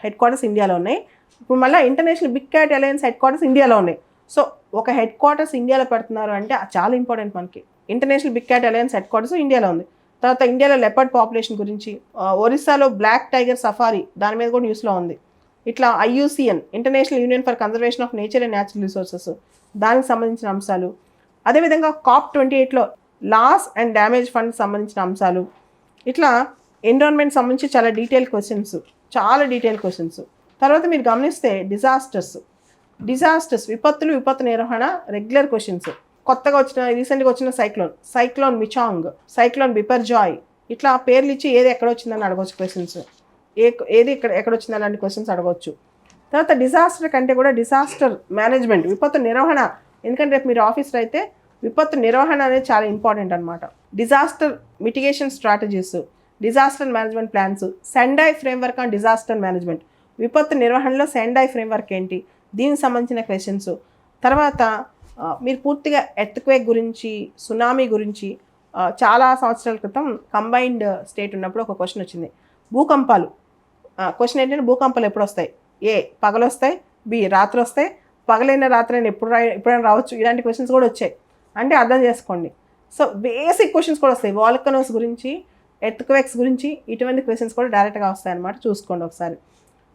headquarters ఇండియాలో ఉన్నాయి. ఇప్పుడు మళ్ళీ international big cat alliance headquarters ఇండియాలో ఉన్నాయి. సో ఒక హెడ్ క్వార్టర్స్ ఇండియాలో పెడుతున్నారు అంటే చాలా ఇంపార్టెంట్ మనకి. International big cat alliance headquarters ఇండియాలో ఉంది. తర్వాత ఇండియాలో లెపర్డ్ పాపులేషన్ గురించి, ఒరిస్సాలో బ్లాక్ టైగర్ సఫారీ, దాని మీద కూడా న్యూస్లో ఉంది. ఇట్లా IUCN, international union for conservation of nature and natural resources, దానికి సంబంధించిన అంశాలు. అదేవిధంగా COP28లో లాస్ అండ్ డ్యామేజ్ ఫండ్ సంబంధించిన అంశాలు. ఇట్లా ఎన్విరాన్మెంట్ సంబంధించి చాలా డీటెయిల్ క్వశ్చన్స్. తర్వాత మీరు గమనిస్తే డిజాస్టర్స్, విపత్తు నిర్వహణ, రెగ్యులర్ క్వశ్చన్స్. కొత్తగా రీసెంట్గా వచ్చిన సైక్లోన్ మిచాంగ్, సైక్లోన్ బిపర్జాయ్, ఇట్లా పేర్లు ఇచ్చి ఏది ఎక్కడ వచ్చిందని అడగవచ్చు క్వశ్చన్స్. ఏది ఎక్కడ వచ్చింది అలాంటి క్వశ్చన్స్ అడగవచ్చు. తర్వాత డిజాస్టర్ కంటే కూడా డిజాస్టర్ మేనేజ్మెంట్, విపత్తు నిర్వహణ, ఎందుకంటే రేపు మీరు ఆఫీస్లో అయితే విపత్తు నిర్వహణ అనేది చాలా ఇంపార్టెంట్ అనమాట. Disaster mitigation strategies, disaster management plans, Sendai framework on disaster management, విపత్తు నిర్వహణలో సెండాయ్ ఫ్రేమ్వర్క్ ఏంటి, దీనికి సంబంధించిన క్వశ్చన్స్. తర్వాత మీరు పూర్తిగా ఎర్త్క్వేక్ గురించి, సునామీ గురించి చాలా సంవత్సరాల క్రితం కంబైన్డ్ స్టేట్ ఉన్నప్పుడు ఒక క్వశ్చన్ వచ్చింది. భూకంపాలు, క్వశ్చన్ ఏంటంటే భూకంపాలు ఎప్పుడు వస్తాయి, పగలు వస్తాయి, రాత్రి వస్తాయి, పగలైన రాత్రైనా ఎప్పుడైనా రావచ్చు, ఇలాంటి క్వశ్చన్స్ కూడా వచ్చాయి. అంటే అర్థం చేసుకోండి. సో బేసిక్ క్వశ్చన్స్ కూడా వస్తాయి, వాల్కనోస్ గురించి, ఎర్త్క్వేక్స్ గురించి, ఇటువంటి క్వశ్చన్స్ కూడా డైరెక్ట్గా వస్తాయి అన్నమాట. చూసుకోండి ఒకసారి.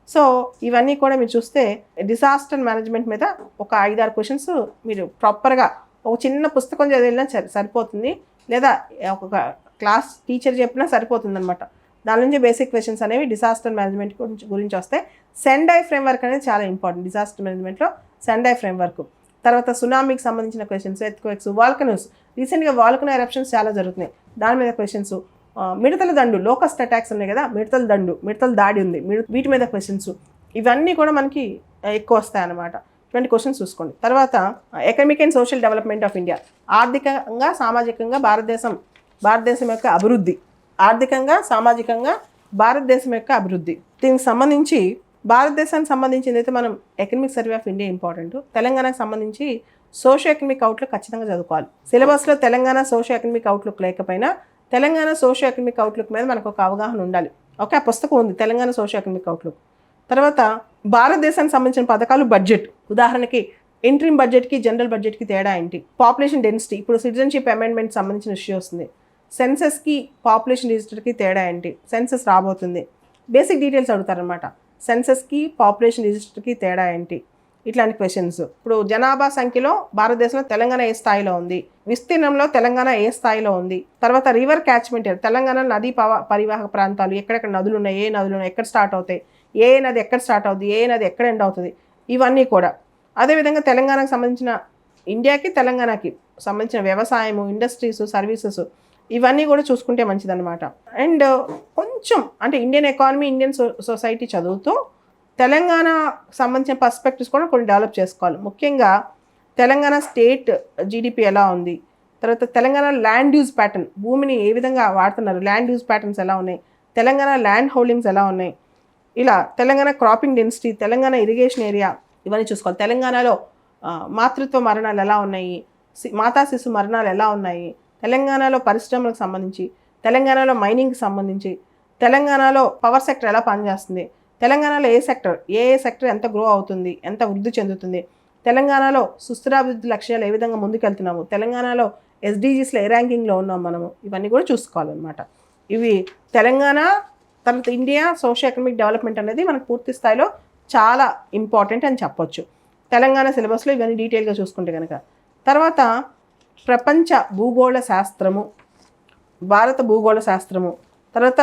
సో ఇవన్నీ కూడా మీరు చూస్తే డిజాస్టర్ మేనేజ్మెంట్ మీద ఒక 5-6 క్వశ్చన్స్ మీరు ప్రాపర్గా ఒక చిన్న పుస్తకం చదివినా సరిపోతుంది, లేదా ఒక క్లాస్ టీచర్ చెప్పినా సరిపోతుంది అనమాట. దాని నుంచి బేసిక్ క్వశ్చన్స్ అనేవి డిజాస్టర్ మేనేజ్మెంట్ గురించి వస్తాయి. సెండాయ్ ఫ్రేమ్వర్క్ అనేది చాలా ఇంపార్టెంట్ డిజాస్టర్ మేనేజ్మెంట్లో. సెండాయ్ ఫ్రేమ్వర్క్, తర్వాత సునామీకి సంబంధించిన క్వశ్చన్స్, ఎర్త్క్వేక్స్, వాల్కనోస్, రీసెంట్గా వాల్కనో ఎరప్షన్స్ చాలా జరుగుతున్నాయి, దాని మీద క్వశ్చన్స్. మిడతల దండు, లోకస్ట్ అటాక్స్ ఉన్నాయి కదా, మిడతల దాడి ఉంది, వీటి మీద క్వశ్చన్స్. ఇవన్నీ కూడా మనకి ఎక్కువ వస్తాయి అన్నమాట. ఇటువంటి క్వశ్చన్స్ చూసుకోండి. తర్వాత economic and social development of India, ఆర్థికంగా సామాజికంగా భారతదేశం యొక్క అభివృద్ధి, ఆర్థికంగా సామాజికంగా భారతదేశం యొక్క అభివృద్ధి. దీనికి సంబంధించి భారతదేశానికి సంబంధించింది అయితే మనం economic survey of India important. తెలంగాణకు సంబంధించి సోషో ఎకనామిక్ అవుట్లుక్ ఖచ్చితంగా చదువుకోవాలి. సిలబస్లో తెలంగాణ సోషో ఎకనామిక్ అవుట్లుక్ లేకపోయినా తెలంగాణ సోషో ఎకనామిక్ అవుట్లుక్ మీద మనకు ఒక అవగాహన ఉండాలి. ఓకే, ఆ పుస్తకం ఉంది, తెలంగాణ సోషో ఎకనామిక్ అవుట్లుక్. తర్వాత భారతదేశానికి సంబంధించిన పథకాలు, బడ్జెట్, ఉదాహరణకి ఇంట్రీమ్ బడ్జెట్కి జనరల్ బడ్జెట్కి తేడా ఏంటి, పాపులేషన్ డెన్సిటీ, ఇప్పుడు సిటిజన్షిప్ అమెండ్మెంట్ సంబంధించిన ఇష్యూ వస్తుంది, సెన్సెస్కి పాపులేషన్ రిజిస్టర్కి తేడా ఏంటి, సెన్సెస్ రాబోతుంది, బేసిక్ డీటెయిల్స్ అడుగుతారనమాట. సెన్సెస్కి పాపులేషన్ రిజిస్టర్కి తేడా ఏంటి, ఇట్లాంటి క్వశ్చన్స్. ఇప్పుడు జనాభా సంఖ్యలో భారతదేశంలో తెలంగాణ ఏ స్థాయిలో ఉంది, విస్తీర్ణంలో తెలంగాణ ఏ స్థాయిలో ఉంది, తర్వాత రివర్ క్యాచ్మెంట్ ఏరియా, తెలంగాణ నదీ పరివాహక ప్రాంతాలు, ఎక్కడెక్కడ నదులు ఉన్నాయి, ఏ నదులు ఉన్నాయి, ఎక్కడ స్టార్ట్ అవుతాయి, ఏ నది ఎక్కడ స్టార్ట్ అవుతుంది, ఏ నది ఎక్కడ ఎండ్ అవుతుంది, ఇవన్నీ కూడా. అదేవిధంగా తెలంగాణకు సంబంధించిన, ఇండియాకి తెలంగాణకి సంబంధించిన వ్యవసాయము, ఇండస్ట్రీస్, సర్వీసెస్, ఇవన్నీ కూడా చూసుకుంటే మంచిదన్నమాట. అండ్ కొంచెం అంటే ఇండియన్ ఎకానమీ, ఇండియన్ సొసైటీ చదువుతూ తెలంగాణ సంబంధించిన పర్స్పెక్టివ్స్ కూడా కొన్ని డెవలప్ చేసుకోవాలి. ముఖ్యంగా తెలంగాణ స్టేట్ జీడిపి ఎలా ఉంది, తర్వాత తెలంగాణ ల్యాండ్ యూజ్ ప్యాటర్న్, భూమిని ఏ విధంగా వాడుతున్నారు, ల్యాండ్ యూజ్ ప్యాటర్న్స్ ఎలా ఉన్నాయి, తెలంగాణ ల్యాండ్ హోల్డింగ్స్ ఎలా ఉన్నాయి, ఇలా Telangana cropping density, Telangana irrigation area, ఇవన్నీ చూసుకోవాలి. తెలంగాణలో మాతృత్వ మరణాలు ఎలా ఉన్నాయి, మాతా శిశు మరణాలు ఎలా ఉన్నాయి, తెలంగాణలో పరిశ్రమలకు సంబంధించి, తెలంగాణలో మైనింగ్కి సంబంధించి, తెలంగాణలో పవర్ సెక్టర్ ఎలా పనిచేస్తుంది, తెలంగాణలో ఏ సెక్టర్ ఎంత గ్రో అవుతుంది, ఎంత వృద్ధి చెందుతుంది, తెలంగాణలో సుస్థిరాభివృద్ధి లక్ష్యాలు ఏ విధంగా ముందుకెళ్తున్నాము, తెలంగాణలో ఎస్డీజీస్లో ఏ ర్యాంకింగ్లో ఉన్నాం మనము, ఇవన్నీ కూడా చూసుకోవాలన్నమాట. ఇవి తెలంగాణ తర్వాత ఇండియా సోషల్ ఎకనామిక్ డెవలప్మెంట్ అనేది మనకు పూర్తి స్థాయిలో చాలా ఇంపార్టెంట్ అని చెప్పొచ్చు. తెలంగాణ సిలబస్లో ఇవన్నీ డీటెయిల్గా చూసుకుంటే కనుక. తర్వాత ప్రపంచ భూగోళ శాస్త్రము, భారత భూగోళ శాస్త్రము, తర్వాత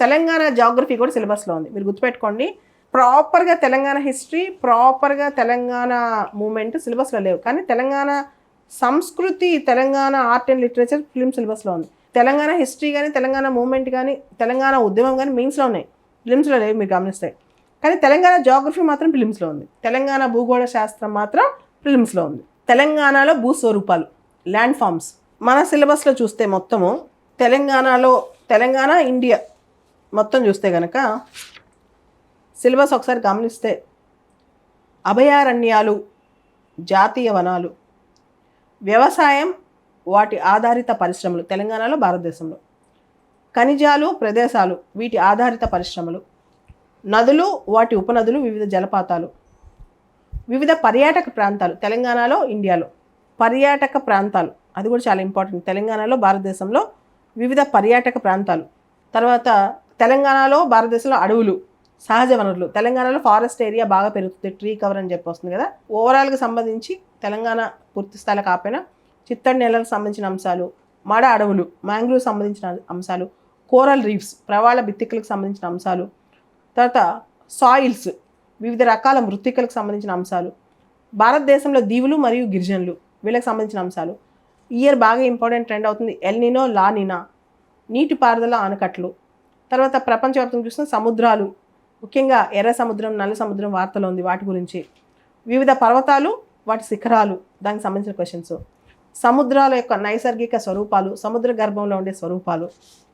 తెలంగాణ జాగ్రఫీ కూడా సిలబస్లో ఉంది. మీరు గుర్తుపెట్టుకోండి, ప్రాపర్గా తెలంగాణ హిస్టరీ, ప్రాపర్గా తెలంగాణ మూమెంట్ సిలబస్లో లేవు, కానీ తెలంగాణ సంస్కృతి, Telangana art and literature film సిలబస్లో ఉంది. తెలంగాణ హిస్టరీ కానీ, తెలంగాణ మూమెంట్ కానీ, తెలంగాణ ఉద్యమం కానీ మెయిన్స్లో ఉన్నాయి, ఫిలిమ్స్లో లేవు మీరు గమనిస్తాయి. కానీ తెలంగాణ జాగ్రఫీ మాత్రం ఫిలిమ్స్లో ఉంది, తెలంగాణ భూగోళ శాస్త్రం మాత్రం ఫిలిమ్స్లో ఉంది. తెలంగాణలో భూస్వరూపాలు, ల్యాండ్ ఫార్మ్స్ మన సిలబస్లో చూస్తే మొత్తము తెలంగాణ ఇండియా మొత్తం చూస్తే కనుక సిలబస్ ఒకసారి గమనిస్తే అభయారణ్యాలు, జాతీయ వనాలు, వ్యవసాయం, వాటి ఆధారిత పరిశ్రమలు తెలంగాణలో, భారతదేశంలో, ఖనిజాలు, ప్రదేశాలు, వీటి ఆధారిత పరిశ్రమలు, నదులు, వాటి ఉపనదులు, వివిధ జలపాతాలు, వివిధ పర్యాటక ప్రాంతాలు తెలంగాణలో, ఇండియాలో, పర్యాటక ప్రాంతాలు అది కూడా చాలా ఇంపార్టెంట్. తెలంగాణలో, భారతదేశంలో వివిధ పర్యాటక ప్రాంతాలు, తర్వాత తెలంగాణలో, భారతదేశంలో అడవులు, సహజ వనరులు, తెలంగాణలో ఫారెస్ట్ ఏరియా బాగా పెరుగుతుంది, ట్రీ కవర్ అని చెప్పి వస్తుంది కదా. ఓవరాల్గా సంబంధించి తెలంగాణ పూర్తి స్థాయిలో కాకపోయినా చిత్తడి నేలకు సంబంధించిన అంశాలు, మడ అడవులు, మ్యాంగ్రూవ్ సంబంధించిన అంశాలు, కోరల్ రీఫ్స్, ప్రవాళ బిత్తికలకు సంబంధించిన అంశాలు, తర్వాత సాయిల్స్, వివిధ రకాల మృత్తికలకు సంబంధించిన అంశాలు, భారతదేశంలో దీవులు మరియు గిరిజనులు, వీళ్ళకి సంబంధించిన అంశాలు. ఇయర్ బాగా ఇంపార్టెంట్ ట్రెండ్ అవుతుంది ఎల్నినో, లానినా, నీటిపారుదల ఆనకట్లు. తర్వాత ప్రపంచవ్యాప్తంగా చూసిన సముద్రాలు, ముఖ్యంగా ఎర్ర సముద్రం, నల్ల సముద్రం వార్తలో ఉంది, వాటి గురించి. వివిధ పర్వతాలు, వాటి శిఖరాలు, దానికి సంబంధించిన క్వశ్చన్స్. సముద్రాల యొక్క నైసర్గిక స్వరూపాలు, సముద్ర గర్భంలో ఉండే స్వరూపాలు,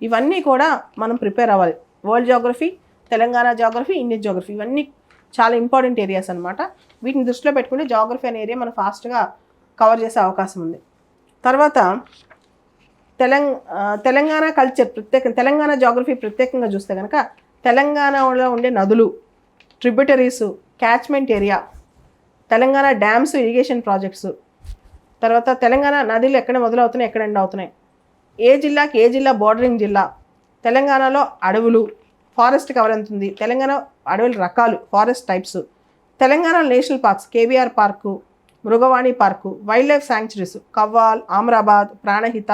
ఇవన్నీ కూడా మనం ప్రిపేర్ అవ్వాలి. World geography, Telangana geography, Indian geography, ఇవన్నీ చాలా ఇంపార్టెంట్ ఏరియాస్ అనమాట. వీటిని దృష్టిలో పెట్టుకుంటే జాగ్రఫీ అనే ఏరియా మనం ఫాస్ట్గా కవర్ చేసే అవకాశం ఉంది. తర్వాత తెలంగాణ కల్చర్ తెలంగాణ జాగ్రఫీ ప్రత్యేకంగా చూస్తే కనుక తెలంగాణలో ఉండే నదులు, tributaries, catchment area, Telangana dams, irrigation projects, తర్వాత తెలంగాణ నదులు ఎక్కడ మొదలవుతున్నాయి, ఎక్కడ ఎండ్ అవుతున్నాయి, ఏ జిల్లాకి ఏ జిల్లా బోర్డరింగ్ జిల్లా, తెలంగాణలో అడవులు, ఫారెస్ట్ కవర్ ఎంత ఉంది, తెలంగాణ అడవుల రకాలు, forest types, Telangana national parks, KBR park, Mrugavani park, wild life sanctuaries, Kawal, Amrabad, Pranahita,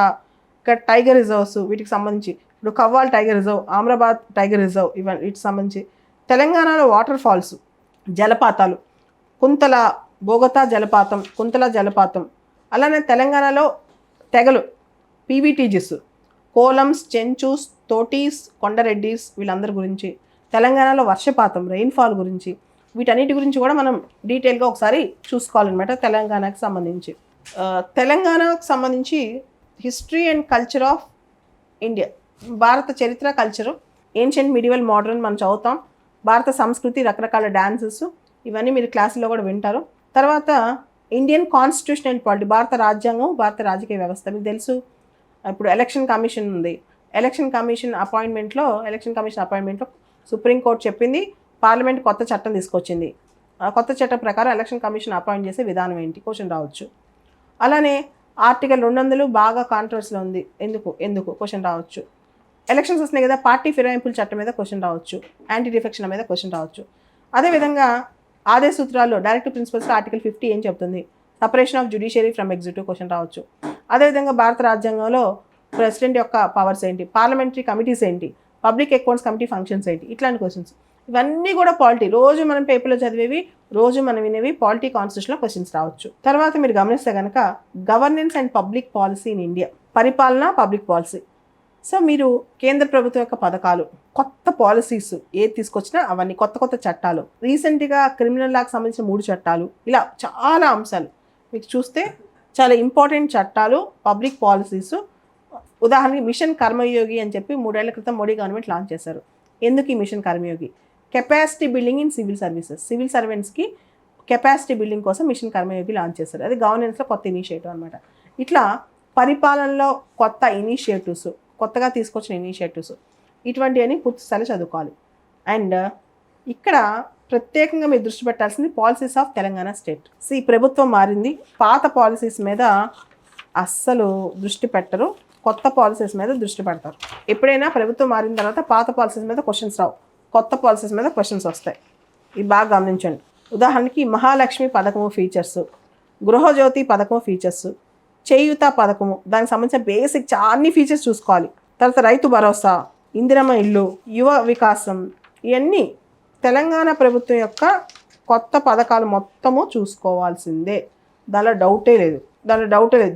ఇక్కడ టైగర్ రిజర్వ్స్, వీటికి సంబంధించి ఇప్పుడు Kawal tiger reserve, Amrabad tiger reserve, ఇవన్నీ వీటికి సంబంధించి. తెలంగాణలో వాటర్ ఫాల్స్, జలపాతాలు, కుంతల, బోగతా జలపాతం, కుంతల జలపాతం. అలానే తెలంగాణలో తెగలు, పీవీటీజీస్, కోలమ్స్, చెంచూస్, తోటీస్, కొండరెడ్డిస్, వీళ్ళందరి గురించి. తెలంగాణలో వర్షపాతం, రెయిన్ఫాల్ గురించి, వీటన్నిటి గురించి కూడా మనం డీటెయిల్గా ఒకసారి చూసుకోవాలన్నమాట తెలంగాణకు సంబంధించి. తెలంగాణకు సంబంధించి history and culture of India, భారత చరిత్ర, కల్చరు, ఏన్షియంట్, మిడివల్, మోడర్న్ మనం చదువుతాం. భారత సంస్కృతి, రకరకాల డాన్సెస్, ఇవన్నీ మీరు క్లాసులో కూడా వింటారు. తర్వాత ఇండియన్ కాన్స్టిట్యూషన్ అండ్ పాలిటీ, భారత రాజ్యాంగం, భారత రాజకీయ వ్యవస్థ. మీకు తెలుసు ఇప్పుడు ఎలక్షన్ కమిషన్ ఉంది. ఎలక్షన్ కమిషన్ అపాయింట్మెంట్లో సుప్రీంకోర్టు చెప్పింది, పార్లమెంట్ కొత్త చట్టం తీసుకొచ్చింది. ఆ కొత్త చట్టం ప్రకారం ఎలక్షన్ కమిషన్ అపాయింట్ చేసే విధానం ఏంటి, క్వశ్చన్ రావచ్చు. అలానే ఆర్టికల్ 200 బాగా కాంట్రవర్సీలో ఉంది, ఎందుకు క్వశ్చన్ రావచ్చు. ఎలక్షన్స్ వస్తున్నాయి కదా, పార్టీ ఫిరాయింపుల చట్టం మీద క్వశ్చన్ రావచ్చు, యాంటీ డిఫెక్షన్ మీద క్వశ్చన్ రావచ్చు. అదేవిధంగా ఆదేశ సూత్రాల్లో డైరెక్టివ్ ప్రిన్సిపల్స్లో ఆర్టికల్ 50 ఏం చెప్తుంది? Separation of judiciary from executive question రావచ్చు. అదేవిధంగా భారత రాజ్యాంగంలో ప్రెసిడెంట్ యొక్క పవర్స్ ఏంటి, పార్లమెంటరీ కమిటీస్ ఏంటి, పబ్లిక్ అకౌంట్స్ కమిటీ ఫంక్షన్స్ ఏంటి, ఇట్లాంటి క్వశ్చన్స్. ఇవన్నీ కూడా పాలిటీ, రోజు మనం పేపర్లో చదివేవి, రోజు మనం వినేవి పాలిటీ కాన్స్టిట్యూషన్లో క్వశ్చన్స్ రావచ్చు. తర్వాత మీరు గమనిస్తే కనుక governance and public policy in India, పరిపాలన పబ్లిక్ పాలసీ. సో మీరు కేంద్ర ప్రభుత్వం యొక్క పథకాలు, కొత్త పాలసీస్ ఏది తీసుకొచ్చినా అవన్నీ కొత్త కొత్త చట్టాలు, రీసెంట్గా క్రిమినల్ లాకి సంబంధించిన 3 చట్టాలు, ఇలా చాలా అంశాలు మీకు చూస్తే చాలా ఇంపార్టెంట్ చట్టాలు, పబ్లిక్ పాలసీస్. ఉదాహరణకి మిషన్ కర్మయోగి అని చెప్పి 3 ఏళ్ల క్రితం మోడీ గవర్నమెంట్ లాంచ్ చేశారు. ఎందుకు ఈ mission Karmayogi? Capacity building in civil services, civil సర్వెంట్స్కి కెపాసిటీ బిల్డింగ్ కోసం మిషన్ కర్మయోగి లాంచ్ చేశారు. అది గవర్నెన్స్లో కొత్త ఇనిషియేటివ్ అనమాట. ఇట్లా పరిపాలనలో కొత్త ఇనిషియేటివ్స్, కొత్తగా తీసుకొచ్చిన ఇనిషియేటివ్స్, ఇటువంటివన్నీ పూర్తి స్థాయిలో చదువుకోవాలి. అండ్ ఇక్కడ ప్రత్యేకంగా మీరు దృష్టి పెట్టాల్సింది పాలసీస్ ఆఫ్ తెలంగాణ స్టేట్. ఈ ప్రభుత్వం మారింది, పాత పాలసీస్ మీద అస్సలు దృష్టి పెట్టరు, కొత్త పాలసీస్ మీద దృష్టి పెడతారు. ఎప్పుడైనా ప్రభుత్వం మారిన తర్వాత పాత పాలసీస్ మీద క్వశ్చన్స్ రావు, కొత్త పాలసీస్ మీద క్వశ్చన్స్ వస్తాయి. ఇవి బాగా గమనించండి. ఉదాహరణకి మహాలక్ష్మి పథకము ఫీచర్స్, గృహజ్యోతి పథకము ఫీచర్స్, చేయూత పథకము, దానికి సంబంధించిన బేసిక్ అన్ని ఫీచర్స్ చూసుకోవాలి. తర్వాత రైతు భరోసా, ఇందిరమ్మ ఇల్లు, యువ వికాసం, ఇవన్నీ తెలంగాణ ప్రభుత్వం యొక్క కొత్త పథకాలు మొత్తము చూసుకోవాల్సిందే. దానిలో డౌటే లేదు.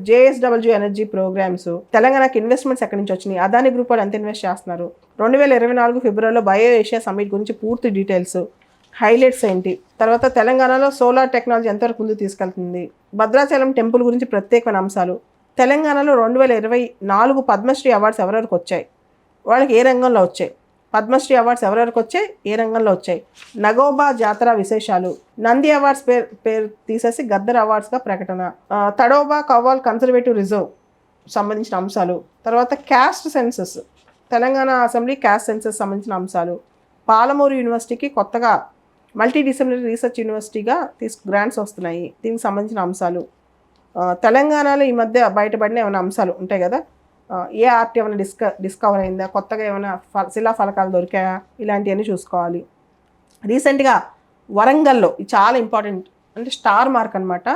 JSW ఎనర్జీ ప్రోగ్రామ్స్, తెలంగాణకి ఇన్వెస్ట్మెంట్స్ ఎక్కడి నుంచి వచ్చినాయి, అదాని గ్రూప్ వాళ్ళు ఎంత ఇన్వెస్ట్ చేస్తున్నారు, 2024 ఫిబ్రవరిలో బయో ఏషియా సమ్మిట్ గురించి పూర్తి డీటెయిల్స్, హైలైట్స్ ఏంటి, తర్వాత తెలంగాణలో సోలార్ టెక్నాలజీ ఎంతవరకు ముందు తీసుకెళ్తుంది, భద్రాచలం టెంపుల్ గురించి ప్రత్యేకమైన అంశాలు, తెలంగాణలో 2024 పద్మశ్రీ అవార్డ్స్ ఎవరెవరికి వచ్చాయి, వాళ్ళకి ఏ రంగంలో వచ్చాయి, పద్మశ్రీ అవార్డ్స్ ఎవరెవరికి వచ్చాయి, ఏ రంగంలో వచ్చాయి, నగోబా జాతర విశేషాలు, నంది అవార్డ్స్ పేరు తీసేసి గద్దర్ అవార్డ్స్గా ప్రకటన, తడోబా కవ్వాల్ కన్సర్వేటివ్ రిజర్వ్ సంబంధించిన అంశాలు, తర్వాత caste census, Telangana assembly caste census సంబంధించిన అంశాలు, పాలమూరు యూనివర్సిటీకి కొత్తగా మల్టీ డిసిప్లినరీ రీసెర్చ్ యూనివర్సిటీగా గ్రాంట్స్ వస్తున్నాయి, దీనికి సంబంధించిన అంశాలు, తెలంగాణలో ఈ మధ్య బయటపడిన ఏమైనా అంశాలు ఉంటాయి కదా, ఏ ఆర్ట్ ఏమైనా డిస్కవర్ అయిందా, కొత్తగా ఏమైనా శిలా ఫలకాలు దొరికాయా, ఇలాంటివన్నీ చూసుకోవాలి. రీసెంట్గా వరంగల్లో, ఇది చాలా ఇంపార్టెంట్, అంటే స్టార్ మార్క్ అనమాట.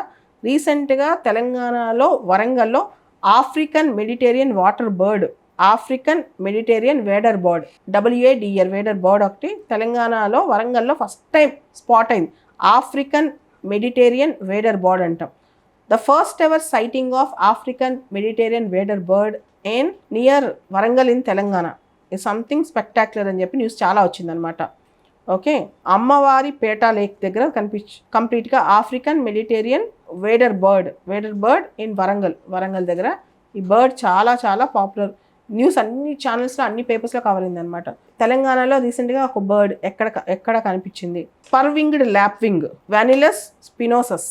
రీసెంట్గా తెలంగాణలో వరంగల్లో African Mediterranean water bird, African Mediterranean వేడర్ bird, WADR వేడర్ bird ఒకటి తెలంగాణలో వరంగల్లో ఫస్ట్ టైం స్పాట్ అయింది. ఆఫ్రికన్ మెడిటేరియన్ వేడర్ బర్డ్ అంటాం. The first ever citing of African Mediterranean వేడర్ bird and near Warangal in Telangana is something spectacular అని చెప్పి న్యూస్ చాలా వచ్చిందనమాట. ఓకే, అమ్మవారి పేట లేక్ దగ్గర కంప్లీట్గా African Mediterranean వేడర్ bird in Warangal దగ్గర. ఈ బర్డ్ చాలా చాలా పాపులర్, న్యూస్ అన్ని ఛానల్స్లో అన్ని పేపర్స్లో కవర్ అయింది అనమాట. తెలంగాణలో రీసెంట్గా ఒక బర్డ్ ఎక్కడ కనిపించింది, పర్వింగ్డ్ ల్యాప్వింగ్ వానిలస్ స్పినోసస్,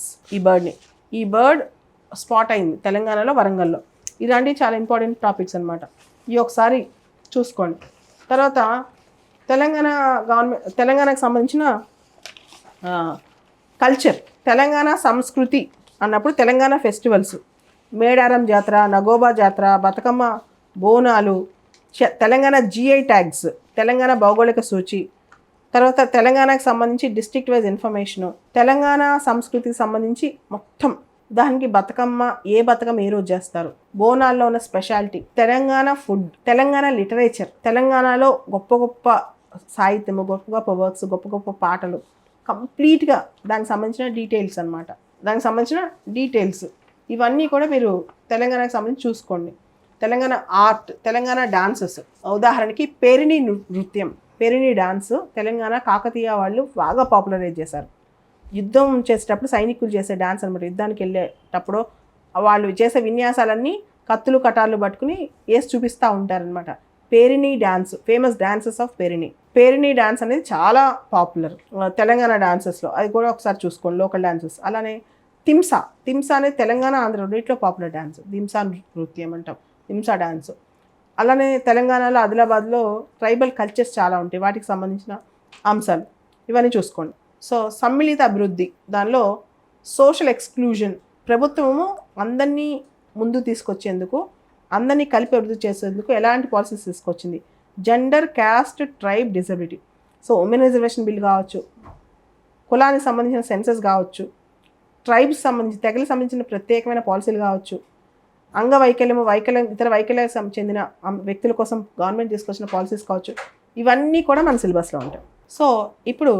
ఈ బర్డ్ స్పాట్ అయింది తెలంగాణలో వరంగల్లో. ఇలాంటివి చాలా ఇంపార్టెంట్ టాపిక్స్ అనమాట, ఇవి ఒకసారి చూసుకోండి. తర్వాత తెలంగాణకు సంబంధించిన కల్చర్, తెలంగాణ సంస్కృతి అన్నప్పుడు తెలంగాణ ఫెస్టివల్స్, మేడారం జాతర, నగోబా జాతర, బతుకమ్మ, బోనాలు, తెలంగాణ GI ట్యాగ్స్, తెలంగాణ భౌగోళిక సూచి, తర్వాత తెలంగాణకు సంబంధించి డిస్ట్రిక్ట్ వైజ్ ఇన్ఫర్మేషను, తెలంగాణ సంస్కృతికి సంబంధించి మొత్తం. ఉదాహరణకి బతుకమ్మ, ఏ బతుకమ్మ ఏ రోజు చేస్తారు, బోనాల్లో ఉన్న speciality, Telangana food, Telangana literature, తెలంగాణలో గొప్ప గొప్ప సాహిత్యము, గొప్ప గొప్ప వర్క్స్, గొప్ప గొప్ప పాటలు, కంప్లీట్గా దానికి సంబంధించిన డీటెయిల్స్ అనమాట. ఇవన్నీ కూడా మీరు తెలంగాణకు సంబంధించి చూసుకోండి. తెలంగాణ ఆర్ట్, తెలంగాణ డాన్సెస్, ఉదాహరణకి పేరిణి నృత్యం, పేరిణి డాన్స్ తెలంగాణ కాకతీయ వాళ్ళు బాగా పాపులరైజ్ చేశారు. యుద్ధం చేసేటప్పుడు సైనికులు చేసే డాన్స్ అనమాట. యుద్ధానికి వెళ్ళేటప్పుడు వాళ్ళు చేసే విన్యాసాలన్నీ కత్తులు కటార్లు పట్టుకుని వేసి చూపిస్తూ ఉంటారనమాట. Perini dance, famous dances of Perini dance అనేది చాలా పాపులర్ తెలంగాణ డాన్సెస్లో, అది కూడా ఒకసారి చూసుకోండి, లోకల్ డాన్సెస్. అలానే తింసా అనేది తెలంగాణ ఆంధ్ర రెండింటిలో పాపులర్ డాన్స్, దింసా నృత్యం అంటాం, తింసా డాన్స్. అలానే తెలంగాణలో ఆదిలాబాద్లో ట్రైబల్ కల్చర్స్ చాలా ఉంటాయి, వాటికి సంబంధించిన అంశాలు ఇవన్నీ చూసుకోండి. సో సమ్మిళిత అభివృద్ధి, దానిలో సోషల్ ఎక్స్క్లూజన్, ప్రభుత్వము అందరినీ ముందు తీసుకొచ్చేందుకు, అందరినీ కలిపి అభివృద్ధి చేసేందుకు ఎలాంటి పాలసీస్ తీసుకొచ్చింది, gender, caste, tribe, disability. So women reservation bill కావచ్చు, కులానికి సంబంధించిన సెన్సెస్ కావచ్చు, ట్రైబ్స్ సంబంధించి తెగలకు సంబంధించిన ప్రత్యేకమైన పాలసీలు కావచ్చు, ఇతర వైకల్యానికి చెందిన వ్యక్తుల కోసం గవర్నమెంట్ తీసుకొచ్చిన పాలసీస్ కావచ్చు, ఇవన్నీ కూడా మన సిలబస్లో ఉంటాయి. సో ఇప్పుడు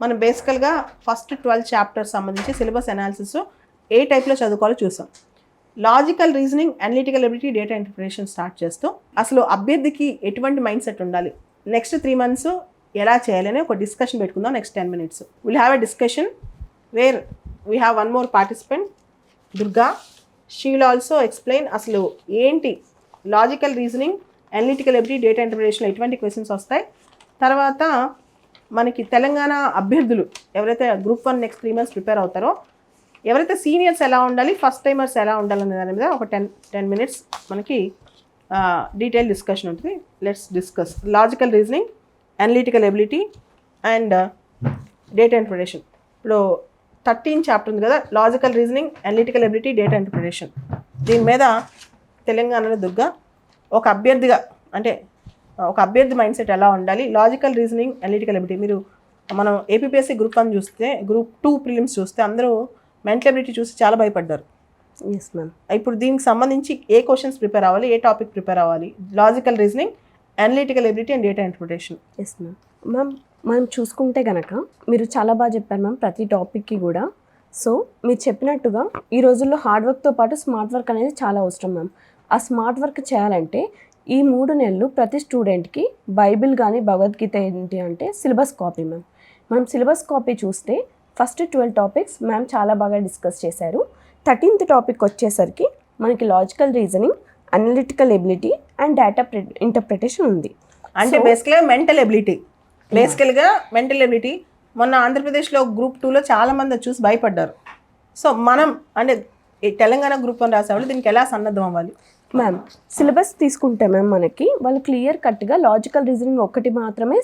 మనం బేసికల్గా ఫస్ట్ 12 చాప్టర్స్ సంబంధించి సిలబస్ అనాలిసిస్ ఏ టైప్లో చదువుకోవాలో చూసాం. Logical reasoning, analytical ability, data interpretation start చేస్తూ అసలు అభ్యర్థికి ఎటువంటి మైండ్ సెట్ ఉండాలి, నెక్స్ట్ 3 months ఎలా చేయాలని ఒక డిస్కషన్ పెట్టుకుందాం. Next 10 minutes will have a discussion where we have one more participant, Durga. She will also explain అసలు ఏంటి logical reasoning, analytical ability, data ఇంటర్ప్రిటేషన్లో ఎటువంటి క్వశ్చన్స్ వస్తాయి. తర్వాత మనకి తెలంగాణ అభ్యర్థులు ఎవరైతే గ్రూప్ 1 నెక్స్ట్ 3 months ప్రిపేర్ అవుతారో, ఎవరైతే సీనియర్స్ ఎలా ఉండాలి, ఫస్ట్ టైమర్స్ ఎలా ఉండాలనే దాని మీద ఒక 10 minutes మనకి డీటెయిల్ డిస్కషన్ ఉంటుంది. Let's discuss logical reasoning, analytical ability and data interpretation. ఇప్పుడు 13 చాప్టర్ ఉంది కదా, logical reasoning, analytical ability, data interpretation. దీని మీద తెలంగాణలో దుర్గా ఒక అభ్యర్థిగా, అంటే ఒక అభ్యర్థి మైండ్ సెట్ ఎలా ఉండాలి, లాజికల్ రీజనింగ్, అనలిటికల్ ఎబిలిటీ. మీరు మనం ఏపీపీఎస్సీ గ్రూప్ 1 చూస్తే, గ్రూప్ 2 ప్రిలిమ్స్ చూస్తే అందరూ మెంటల్ ఎబిలిటీ చూసి చాలా భయపడ్డారు. Yes ma'am. ఇప్పుడు దీనికి సంబంధించి ఏ క్వశ్చన్స్ ప్రిపేర్ అవ్వాలి, ఏ టాపిక్ ప్రిపేర్ అవ్వాలి, logical reasoning, analytical ability and data interpretation. Yes ma'am. Ma'am మనం చూసుకుంటే కనుక మీరు చాలా బాగా చెప్పారు మ్యామ్ ప్రతి టాపిక్కి కూడా. సో మీరు చెప్పినట్టుగా ఈ రోజుల్లో హార్డ్ వర్క్తో పాటు స్మార్ట్ వర్క్ అనేది చాలా అవసరం మ్యామ్. ఆ స్మార్ట్ వర్క్ చేయాలంటే ఈ 3 నెలలు ప్రతి స్టూడెంట్కి బైబిల్ కానీ భగవద్గీత ఏంటి అంటే సిలబస్ కాపీ మ్యామ్. మనం సిలబస్ కాపీ చూస్తే ఫస్ట్ 12 టాపిక్స్ మ్యామ్ చాలా బాగా డిస్కస్ చేశారు. 13th టాపిక్ వచ్చేసరికి మనకి logical reasoning, analytical ability and data interpretation ఉంది. అంటే బేసికల్గా మెంటల్ ఎబిలిటీ. మొన్న ఆంధ్రప్రదేశ్లో గ్రూప్ 2లో చాలామంది చూసి భయపడ్డారు. సో మనం అంటే తెలంగాణ గ్రూప్ 1 రాసేవాళ్ళు దీనికి ఎలా సన్నద్ధం అవ్వాలి మ్యామ్? సిలబస్ తీసుకుంటే మ్యామ్ మనకి వాళ్ళు క్లియర్ కట్గా లాజికల్ రీజనింగ్ ఒకటి మాత్రమే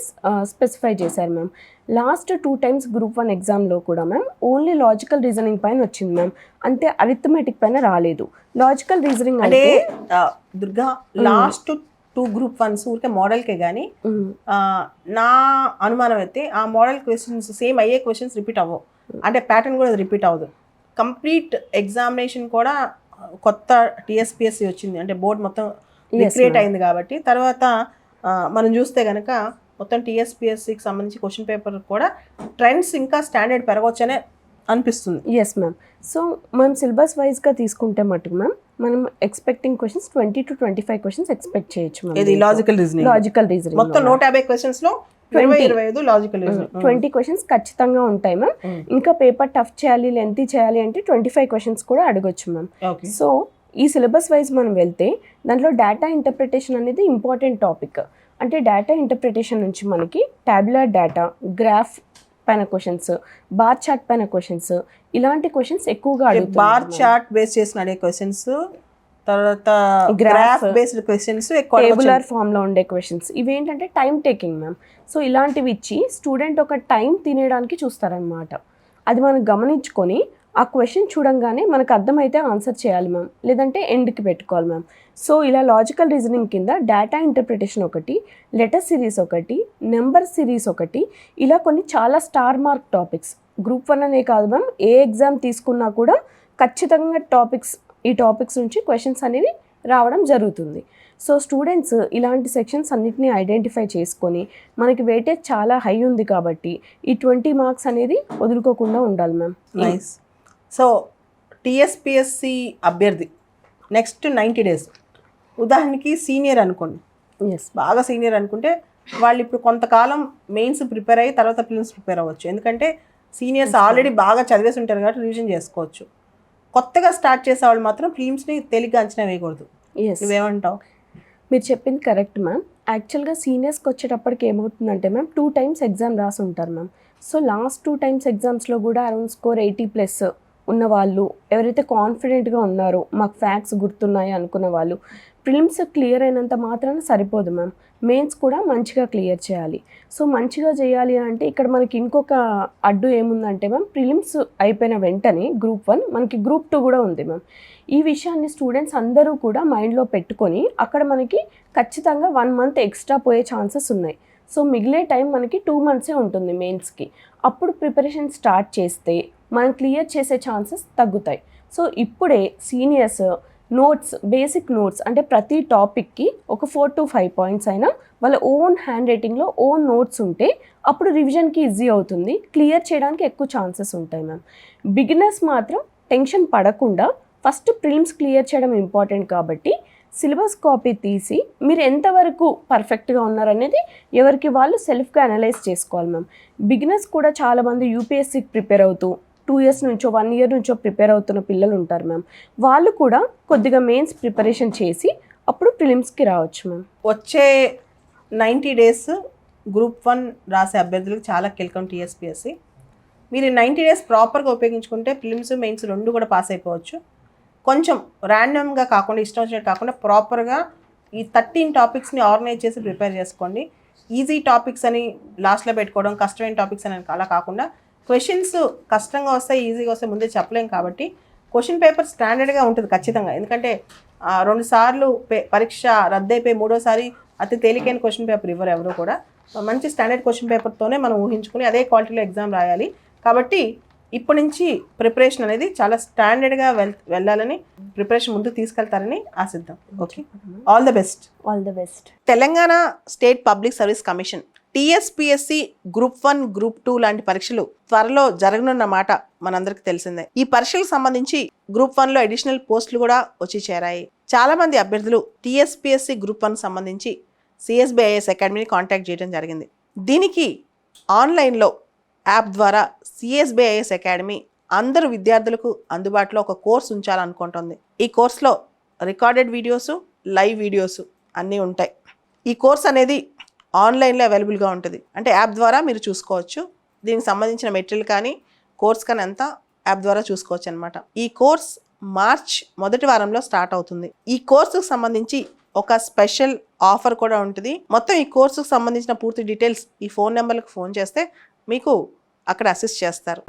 స్పెసిఫై చేశారు మ్యామ్. లాస్ట్ 2 times గ్రూప్ 1 ఎగ్జామ్లో కూడా మ్యామ్ ఓన్లీ లాజికల్ రీజనింగ్ పైన వచ్చింది మ్యామ్. అంతే, అరిథమెటిక్ పైన రాలేదు. లాజికల్ రీజనింగ్ అంటే దుర్గా లాస్ట్ 2 గ్రూప్ 1s ఊరికే మోడల్కే కానీ నా అనుమానం అయితే ఆ మోడల్ క్వశ్చన్స్ సేమ్ అయ్యే క్వశ్చన్స్ రిపీట్ అవ్వవు. అంటే ప్యాటర్న్ కూడా రిపీట్ అవ్వదు. కంప్లీట్ ఎగ్జామినేషన్ కూడా కొత్త టీఎస్పీఎస్సీ వచ్చింది, అంటే బోర్డు మొత్తం క్రియేట్ అయింది కాబట్టి. తర్వాత మనం చూస్తే కనుక మొత్తం టీఎస్పీఎస్సీకి సంబంధించి క్వశ్చన్ పేపర్ కూడా ట్రెండ్స్ ఇంకా స్టాండర్డ్ పెరగవచ్చనే అనిపిస్తుంది. Yes ma'am. సో మనం సిలబస్ వైజ్గా తీసుకుంటే మటుకు మ్యామ్ మనం expecting questions 20 to 25 questions expect చేయొచ్చు మ్యామ్. ఇది లాజికల్ రీజనింగ్ మొత్తం 150 క్వశ్చన్స్లో 25 లాజికల్ రీజనింగ్ 20 క్వశ్చన్స్ ఖచ్చితంగా ఉంటాయి మ్యామ్. ఇంకా పేపర్ టఫ్ చేయాలి, లెంతీ చేయాలి అంటే 25 క్వశ్చన్స్ కూడా అడగొచ్చు మ్యామ్. సో ఈ సిలబస్ వైజ్ మనం వెళ్తే దాంట్లో డేటా ఇంటర్ప్రిటేషన్ అనేది ఇంపార్టెంట్ టాపిక్. అంటే డేటా ఇంటర్ప్రిటేషన్ నుంచి మనకి టాబ్యులర్ డేటా, గ్రాఫ్ పైన క్వశ్చన్స్, బార్ చార్ట్ పైన క్వశ్చన్స్, ఇలాంటి క్వశ్చన్స్ ఎక్కువగా అడుగుతారు. బార్ చార్ట్ బేస్ చేసిన అడిగే క్వశ్చన్స్, తర్వాత graph based questions, tabular form లో ఉండే క్వశ్చన్స్, ఇవేంటంటే టైం టేకింగ్ మ్యామ్. సో ఇలాంటివి ఇచ్చి స్టూడెంట్ ఒక టైం తినేయడానికి చూస్తారనమాట. అది మనం గమనించుకొని ఆ క్వశ్చన్ చూడంగానే మనకు అర్థమైతే ఆన్సర్ చేయాలి మ్యామ్, లేదంటే ఎండ్కి పెట్టుకోవాలి మ్యామ్. సో ఇలా లాజికల్ రీజనింగ్ కింద డేటా ఇంటర్ప్రిటేషన్ ఒకటి, లెటర్ సిరీస్ ఒకటి, నెంబర్ సిరీస్ ఒకటి, ఇలా కొన్ని చాలా స్టార్ మార్క్ టాపిక్స్. గ్రూప్ 1 అనే కాదు మ్యామ్, ఏ ఎగ్జామ్ తీసుకున్నా కూడా ఖచ్చితంగా ఈ టాపిక్స్ నుంచి క్వశ్చన్స్ అనేవి రావడం జరుగుతుంది. సో స్టూడెంట్స్ ఇలాంటి సెక్షన్స్ అన్నిటినీ ఐడెంటిఫై చేసుకొని మనకి వెయిటేజ్ చాలా హై ఉంది కాబట్టి ఈ 20 మార్క్స్ అనేది వదులుకోకుండా ఉండాలి మ్యామ్. నైస్. సో టీఎస్పీఎస్సీ అభ్యర్థి నెక్స్ట్ 90 days, ఉదాహరణకి సీనియర్ అనుకోండి, బాగా సీనియర్ అనుకుంటే వాళ్ళు ఇప్పుడు కొంతకాలం మెయిన్స్ ప్రిపేర్ అయ్యి తర్వాత ప్రిలిమ్స్ ప్రిపేర్ అవ్వచ్చు. ఎందుకంటే సీనియర్స్ ఆల్రెడీ బాగా చదివేసి ఉంటారు కాబట్టి రివిజన్ చేసుకోవచ్చు. కొత్తగా స్టార్ట్ చేసే వాళ్ళు మాత్రం ప్రిలిమ్స్ని తేలిగ్గా అంచనా వేయకూడదు. నువ్వేమంటావు? మీరు చెప్పింది కరెక్ట్ మ్యామ్. యాక్చువల్గా సీనియర్స్కి వచ్చేటప్పటికి ఏమవుతుందంటే మ్యామ్ 2 times ఎగ్జామ్ రాసి ఉంటారు మ్యామ్. సో లాస్ట్ 2 times ఎగ్జామ్స్లో కూడా అరౌండ్ స్కోర్ 80+ ఉన్న వాళ్ళు, ఎవరైతే కాన్ఫిడెంట్గా ఉన్నారో మాకు ఫ్యాక్ట్స్ గుర్తున్నాయి అనుకున్న వాళ్ళు, ప్రిలిమ్స్ క్లియర్ అయినంత మాత్రాన సరిపోదు మ్యామ్, మెయిన్స్ కూడా మంచిగా క్లియర్ చేయాలి. సో మంచిగా చేయాలి అంటే ఇక్కడ మనకి ఇంకొక అడ్డు ఏముందంటే మ్యామ్, ప్రిలిమ్స్ అయిపోయిన వెంటనే గ్రూప్ 1 మనకి గ్రూప్ 2 కూడా ఉంది మ్యామ్. ఈ విషయాన్ని స్టూడెంట్స్ అందరూ కూడా మైండ్లో పెట్టుకొని అక్కడ మనకి ఖచ్చితంగా 1 month ఎక్స్ట్రా పోయే ఛాన్సెస్ ఉన్నాయి. సో మిగిలే టైం మనకి 2 monthsే ఉంటుంది మెయిన్స్కి. అప్పుడు ప్రిపరేషన్ స్టార్ట్ చేస్తే మనం క్లియర్ చేసే ఛాన్సెస్ తగ్గుతాయి. సో ఇప్పుడే సీనియర్స్ నోట్స్, బేసిక్ నోట్స్ అంటే ప్రతి టాపిక్కి ఒక 4 to 5 పాయింట్స్ అయినా వాళ్ళ ఓన్ హ్యాండ్ రైటింగ్లో ఓన్ నోట్స్ ఉంటే అప్పుడు రివిజన్కి ఈజీ అవుతుంది, క్లియర్ చేయడానికి ఎక్కువ ఛాన్సెస్ ఉంటాయి మ్యామ్. బిగినర్స్ మాత్రం టెన్షన్ పడకుండా ఫస్ట్ ప్రిలిమ్స్ క్లియర్ చేయడం ఇంపార్టెంట్ కాబట్టి సిలబస్ కాపీ తీసి మీరు ఎంతవరకు పర్ఫెక్ట్గా ఉన్నారనేది ఎవరికి వాళ్ళు సెల్ఫ్గా అనలైజ్ చేసుకోవాలి మ్యామ్. బిగినర్స్ కూడా చాలామంది యూపీఎస్సీకి ప్రిపేర్ అవుతూ 2 years నుంచో 1 year నుంచో ప్రిపేర్ అవుతున్న పిల్లలు ఉంటారు మ్యామ్. వాళ్ళు కూడా కొద్దిగా మెయిన్స్ ప్రిపరేషన్ చేసి అప్పుడు ప్రిలిమ్స్కి రావచ్చు మ్యామ్. వచ్చే 90 days గ్రూప్ 1 రాసే అభ్యర్థులకు చాలా కీలకం టీఎస్పీఎస్సీ. మీరు 90 days ప్రాపర్గా ఉపయోగించుకుంటే ప్రిలిమ్స్ మెయిన్స్ 2 కూడా పాస్ అయిపోవచ్చు. కొంచెం ర్యాండమ్గా కాకుండా, ఇష్టం వచ్చినట్టు కాకుండా ప్రాపర్గా ఈ 13 టాపిక్స్ని ఆర్గనైజ్ చేసి ప్రిపేర్ చేసుకోండి. ఈజీ టాపిక్స్ అని లాస్ట్లో పెట్టుకోవడం, కష్టమైన టాపిక్స్ అని అలా కాకుండా క్వశ్చన్స్ కష్టంగా వస్తాయి, ఈజీగా వస్తాయి ముందే చెప్పలేం కాబట్టి క్వశ్చన్ పేపర్ స్టాండర్డ్గా ఉంటుంది ఖచ్చితంగా. ఎందుకంటే 2 సార్లు పరీక్ష రద్దయిపోయి 3వసారి అతి తేలికైన క్వశ్చన్ పేపర్ ఇవ్వరు ఎవరు కూడా. మంచి స్టాండర్డ్ క్వశ్చన్ పేపర్తోనే మనం ఊహించుకుని అదే క్వాలిటీలో ఎగ్జామ్ రాయాలి. కాబట్టి ఇప్పటి నుంచి ప్రిపరేషన్ అనేది చాలా స్టాండర్డ్గా వెళ్ళాలని, ప్రిపరేషన్ ముందుకు తీసుకెళ్తారని ఆశిద్దాం. Okay, all the best. All the best. Telangana state public service commission TSPSC group 1, group 2 లాంటి పరీక్షలు త్వరలో జరగనున్న మాట మనందరికీ తెలిసిందే. ఈ పరీక్షలకు సంబంధించి గ్రూప్ 1లో అడిషనల్ పోస్టులు కూడా వచ్చి చేరాయి. చాలా మంది అభ్యర్థులు టీఎస్పీఎస్సీ గ్రూప్ 1 సంబంధించి సిఎస్బిఐఎస్ అకాడమీని కాంటాక్ట్ చేయడం జరిగింది. దీనికి ఆన్లైన్లో యాప్ ద్వారా సిఎస్బిఐఎస్ అకాడమీ అందరు విద్యార్థులకు అందుబాటులో ఒక కోర్స్ ఉంచాలనుకుంటుంది. ఈ కోర్సులో రికార్డెడ్ వీడియోస్, లైవ్ వీడియోస్ అన్నీ ఉంటాయి. ఈ కోర్స్ అనేది ఆన్లైన్లో అవైలబుల్గా ఉంటుంది. అంటే యాప్ ద్వారా మీరు చూసుకోవచ్చు. దీనికి సంబంధించిన మెటీరియల్ కానీ కోర్స్ కానీ అంతా యాప్ ద్వారా చూసుకోవచ్చు అనమాట. ఈ కోర్స్ మార్చ్ 1వ వారంలో స్టార్ట్ అవుతుంది. ఈ కోర్సుకు సంబంధించి ఒక స్పెషల్ ఆఫర్ కూడా ఉంటుంది. మొత్తం ఈ కోర్సుకు సంబంధించిన పూర్తి డీటెయిల్స్ ఈ ఫోన్ నెంబర్లకు ఫోన్ చేస్తే మీకు అక్కడ అసిస్ట్ చేస్తారు.